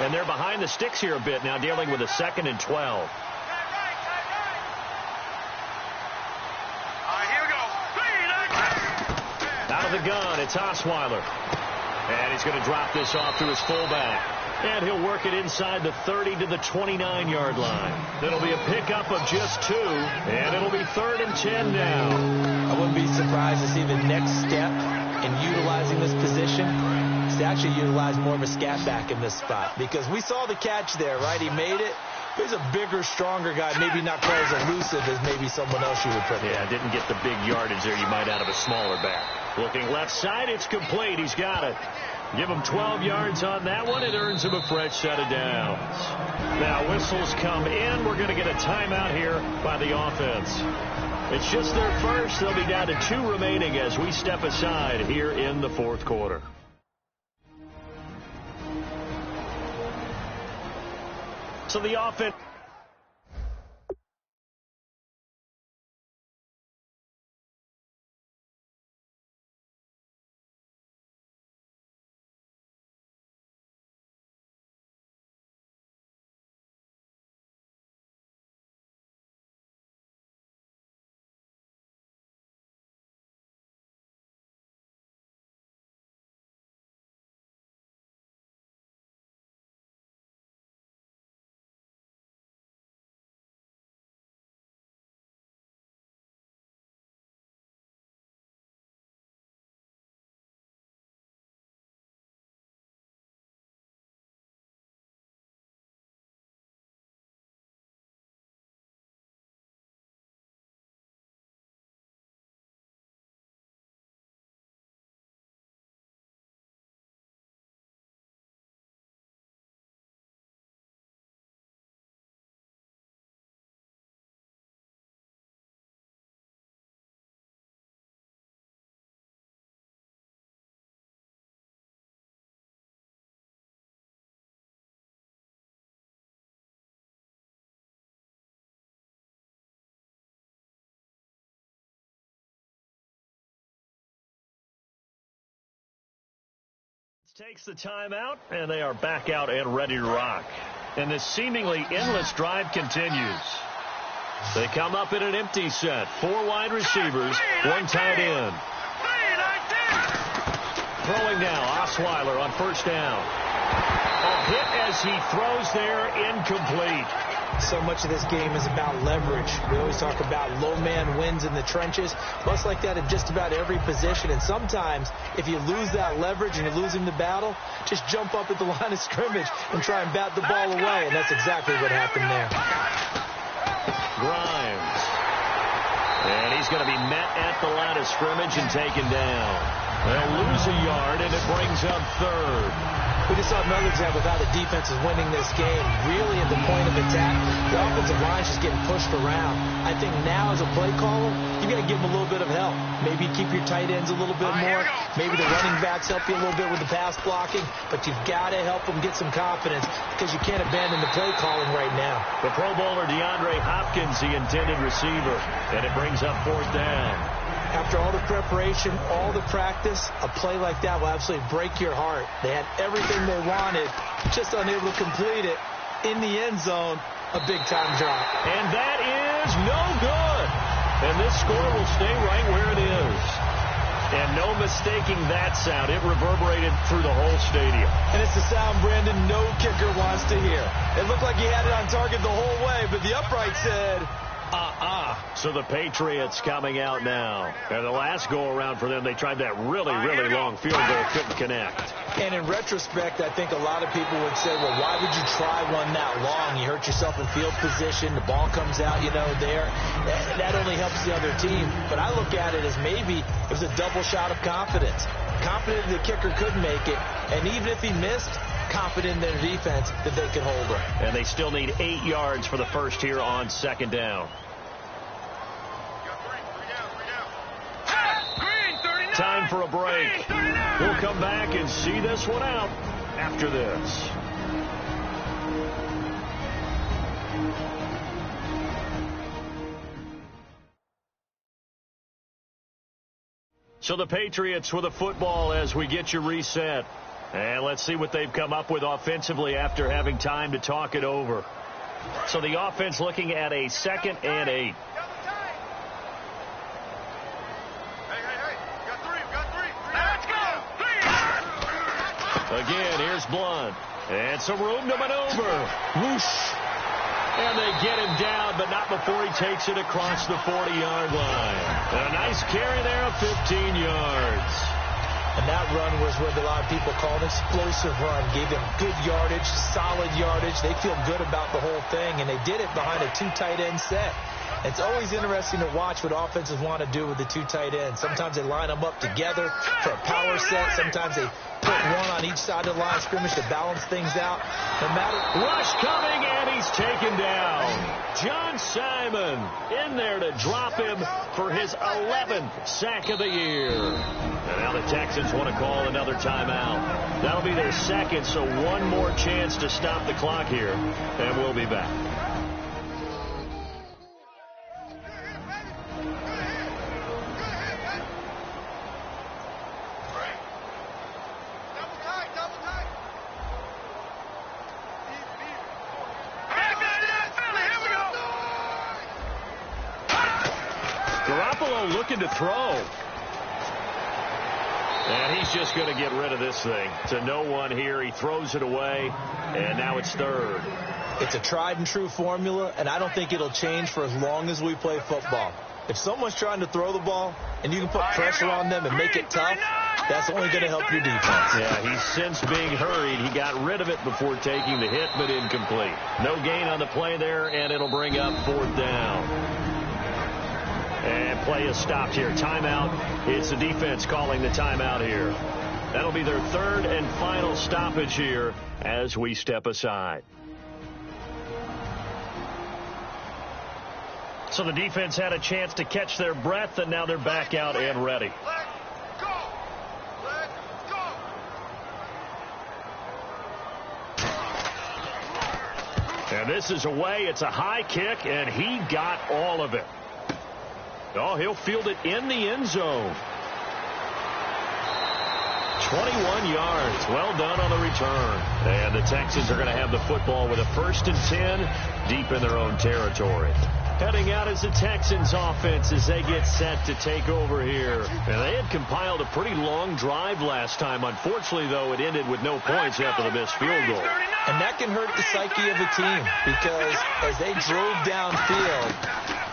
S4: And they're behind the sticks here a bit now, dealing with a 2nd and 12. Out of the gun, it's Osweiler. And he's going to drop this off to his fullback. And he'll work it inside the 30 to the 29-yard line. It'll be a pickup of just 2, and it'll be 3rd and 10 now.
S5: I wouldn't be surprised to see the next step in utilizing this position is to actually utilize more of a scat back in this spot. Because we saw the catch there, right? He made it. He's a bigger, stronger guy, maybe not quite as elusive as maybe someone else you would put in.
S4: Yeah, didn't get the big yardage there you might out of a smaller back. Looking left side, it's complete. He's got it. Give him 12 yards on that one. It earns him a fresh set of downs. Now whistles come in. We're going to get a timeout here by the offense. It's just their first. They'll be down to 2 remaining as we step aside here in the fourth quarter. So the offense. Takes the timeout, and they are back out and ready to rock. And this seemingly endless drive continues. They come up in an empty set. 4 wide receivers, 1 tight end. Throwing now, Osweiler on first down. A hit as he throws there, incomplete.
S5: So much of this game is about leverage. We always talk about low man wins in the trenches. Much like that in just about every position. And sometimes, if you lose that leverage and you're losing the battle, just jump up at the line of scrimmage and try and bat the ball away. And that's exactly what happened there.
S4: Grimes. And he's going to be met at the line of scrimmage and taken down. They'll lose a yard, and it brings up 3rd.
S5: We just saw another example of how the defense is winning this game. Really at the point of attack, the offensive line's just getting pushed around. I think now as a play caller, you got to give them a little bit of help. Maybe keep your tight ends a little bit more. Maybe the running backs help you a little bit with the pass blocking. But you've got to help them get some confidence because you can't abandon the play calling right now.
S4: The Pro Bowler DeAndre Hopkins, the intended receiver. And it brings up 4th down.
S5: After all the preparation, all the practice, a play like that will absolutely break your heart. They had everything they wanted, just unable to complete it. In the end zone, a big-time drop.
S4: And that is no good. And this score will stay right where it is. And no mistaking that sound. It reverberated through the whole stadium.
S5: And it's the sound, Brandon, no kicker wants to hear. It looked like he had it on target the whole way, but the upright said...
S4: So the Patriots coming out now. And the last go-around for them, they tried that really, really long field goal, couldn't connect.
S5: And in retrospect, I think a lot of people would say, well, why would you try one that long? You hurt yourself in field position. The ball comes out, there. That only helps the other team. But I look at it as maybe it was a double shot of confidence. Confident the kicker could make it. And even if he missed, confident in their defense that they can hold it.
S4: And they still need 8 yards for the first here on 2nd down. Time for a break. We'll come back and see this one out after this. So the Patriots with a football as we get you reset. And let's see what they've come up with offensively after having time to talk it over. So the offense looking at a 2nd and 8. Again, here's Blunt. And some room to maneuver. Whoosh. And they get him down, but not before he takes it across the 40-yard line. And a nice carry there of 15 yards.
S5: And that run was what a lot of people call an explosive run. Gave them good yardage, solid yardage. They feel good about the whole thing, and they did it behind a 2 tight end set. It's always interesting to watch what offenses want to do with the 2 tight ends. Sometimes they line them up together for a power set. Sometimes they put one on each side of the line of scrimmage to balance things out. No matter.
S4: Rush coming, and he's taken down. John Simon in there to drop him for his 11th sack of the year. And now the Texans want to call another timeout. That'll be their second, so one more chance to stop the clock here, and we'll be back. Looking to throw. And he's just going to get rid of this thing. To no one here. He throws it away, and now it's third.
S5: It's a tried and true formula, and I don't think it'll change for as long as we play football. If someone's trying to throw the ball and you can put pressure on them and make it tough, that's only going to help your defense.
S4: Yeah, he's since being hurried. He got rid of it before taking the hit, but incomplete. No gain on the play there, and it'll bring up 4th down. And play is stopped here. Timeout. It's the defense calling the timeout here. That'll be their 3rd and final stoppage here as we step aside. So the defense had a chance to catch their breath, and now they're back out and ready.
S2: Let's go.
S4: And this is away. It's a high kick, and he got all of it. Oh, he'll field it in the end zone. 21 yards. Well done on the return. And the Texans are going to have the football with a 1st and 10 deep in their own territory. Heading out is the Texans offense as they get set to take over here. And they had compiled a pretty long drive last time. Unfortunately, though, it ended with no points after the missed field goal.
S5: And that can hurt the psyche of the team because as they drove downfield,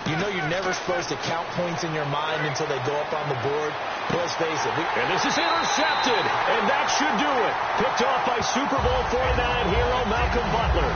S5: you know you're never supposed to count points in your mind until they go up on the board. But let's face it.
S4: And this is intercepted, and that should do it. Picked off by Super Bowl 49 hero Malcolm Butler.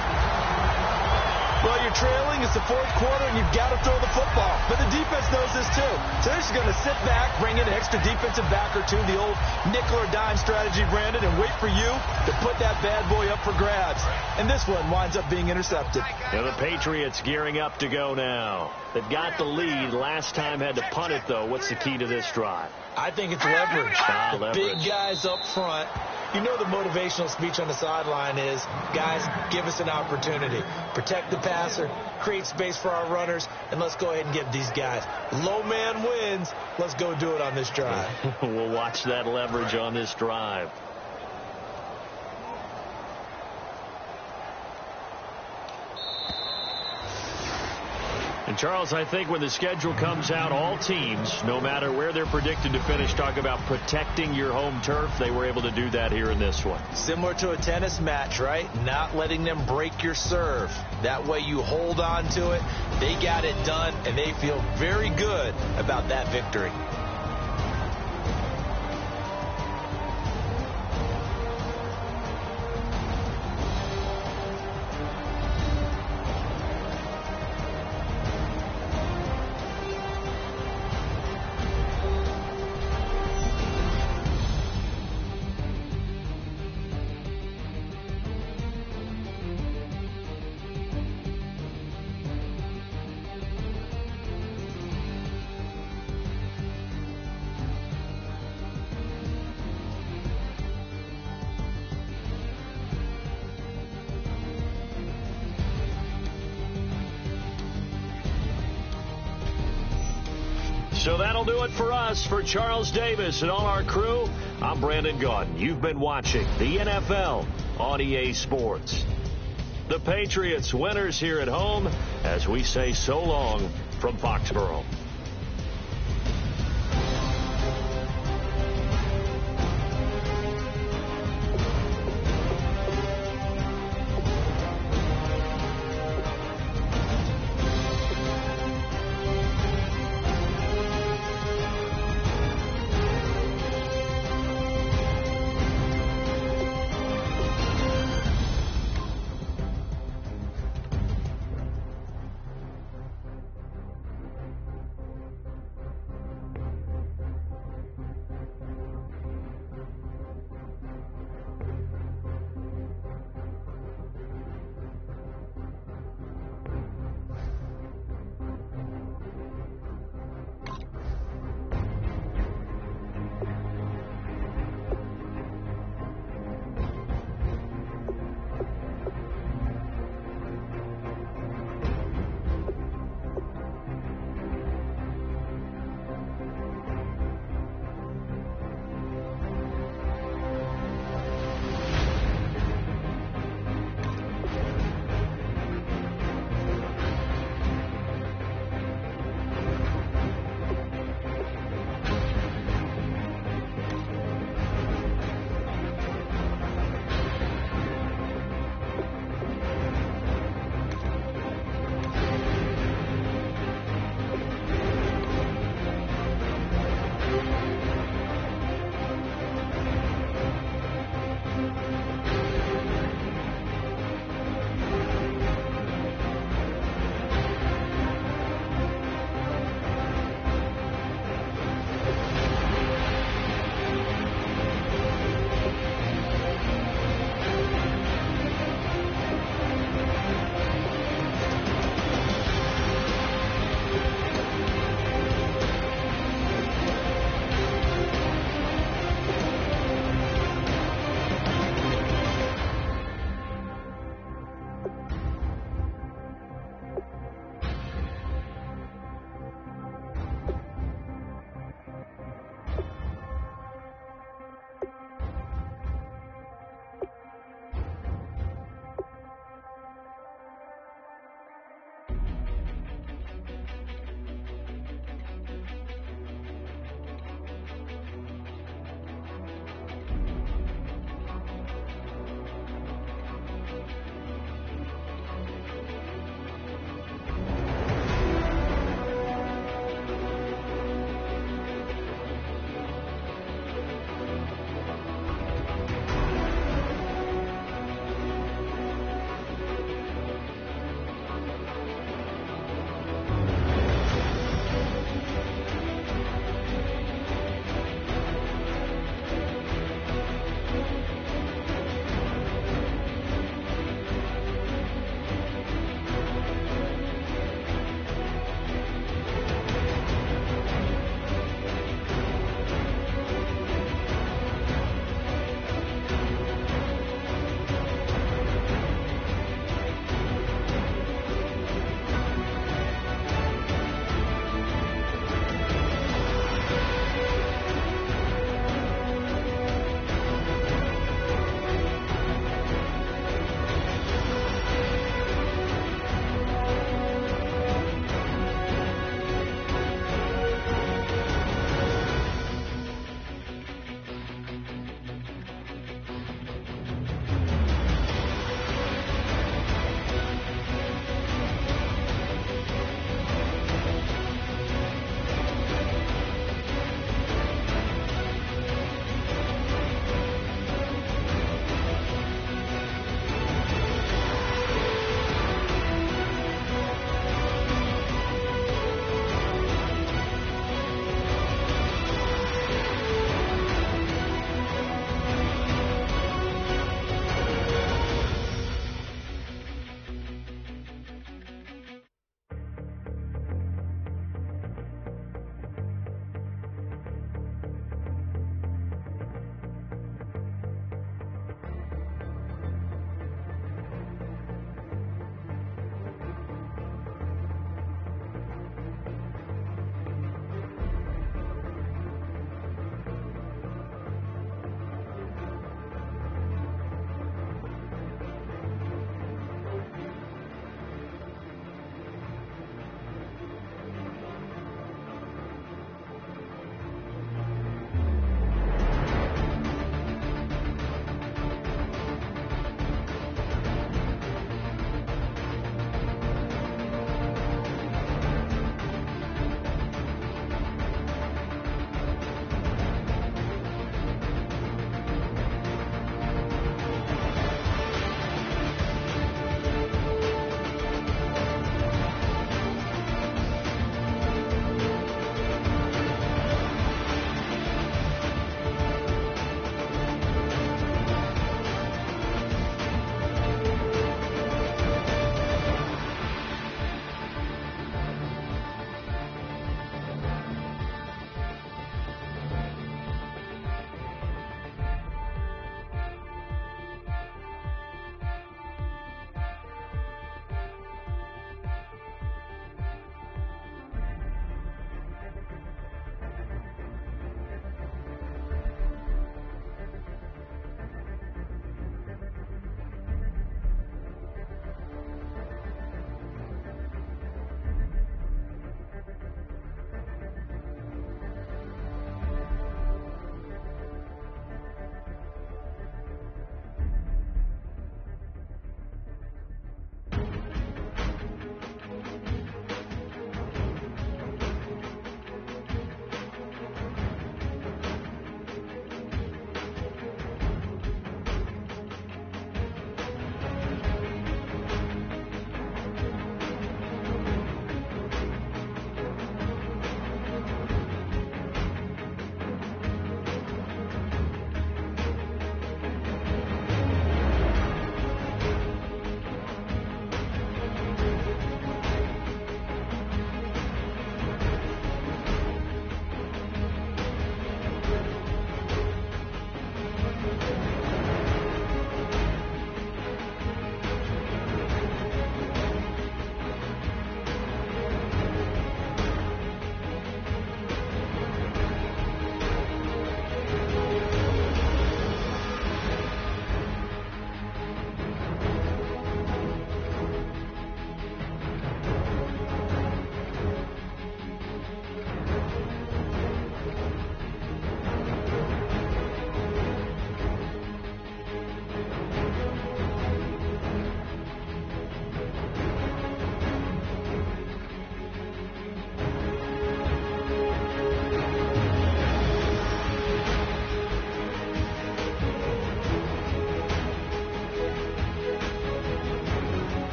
S5: Well, you're trailing. It's the 4th quarter, and you've got to throw the football. But the defense knows this, too. So they're just going to sit back, bring in an extra defensive back or two, the old nickel or dime strategy, Brandon, and wait for you to put that bad boy up for grabs. And this one winds up being intercepted.
S4: And the Patriots gearing up to go now. They've got the lead. Last time had to punt it, though. What's the key to this drive?
S5: I think it's leverage.
S4: Leverage.
S5: Big guys up front. You know the motivational speech on the sideline is, guys, give us an opportunity. Protect the passer, create space for our runners, and let's go ahead and get these guys. Low man wins. Let's go do it on this drive.
S4: We'll watch that leverage on this drive. And, Charles, I think when the schedule comes out, all teams, no matter where they're predicted to finish, talk about protecting your home turf. They were able to do that here in this one.
S5: Similar to a tennis match, right? Not letting them break your serve. That way you hold on to it. They got it done, and they feel very good about that victory.
S4: So that'll do it for us. For Charles Davis and all our crew, I'm Brandon Gaudin. You've been watching the NFL on EA Sports. The Patriots winners here at home as we say so long from Foxborough.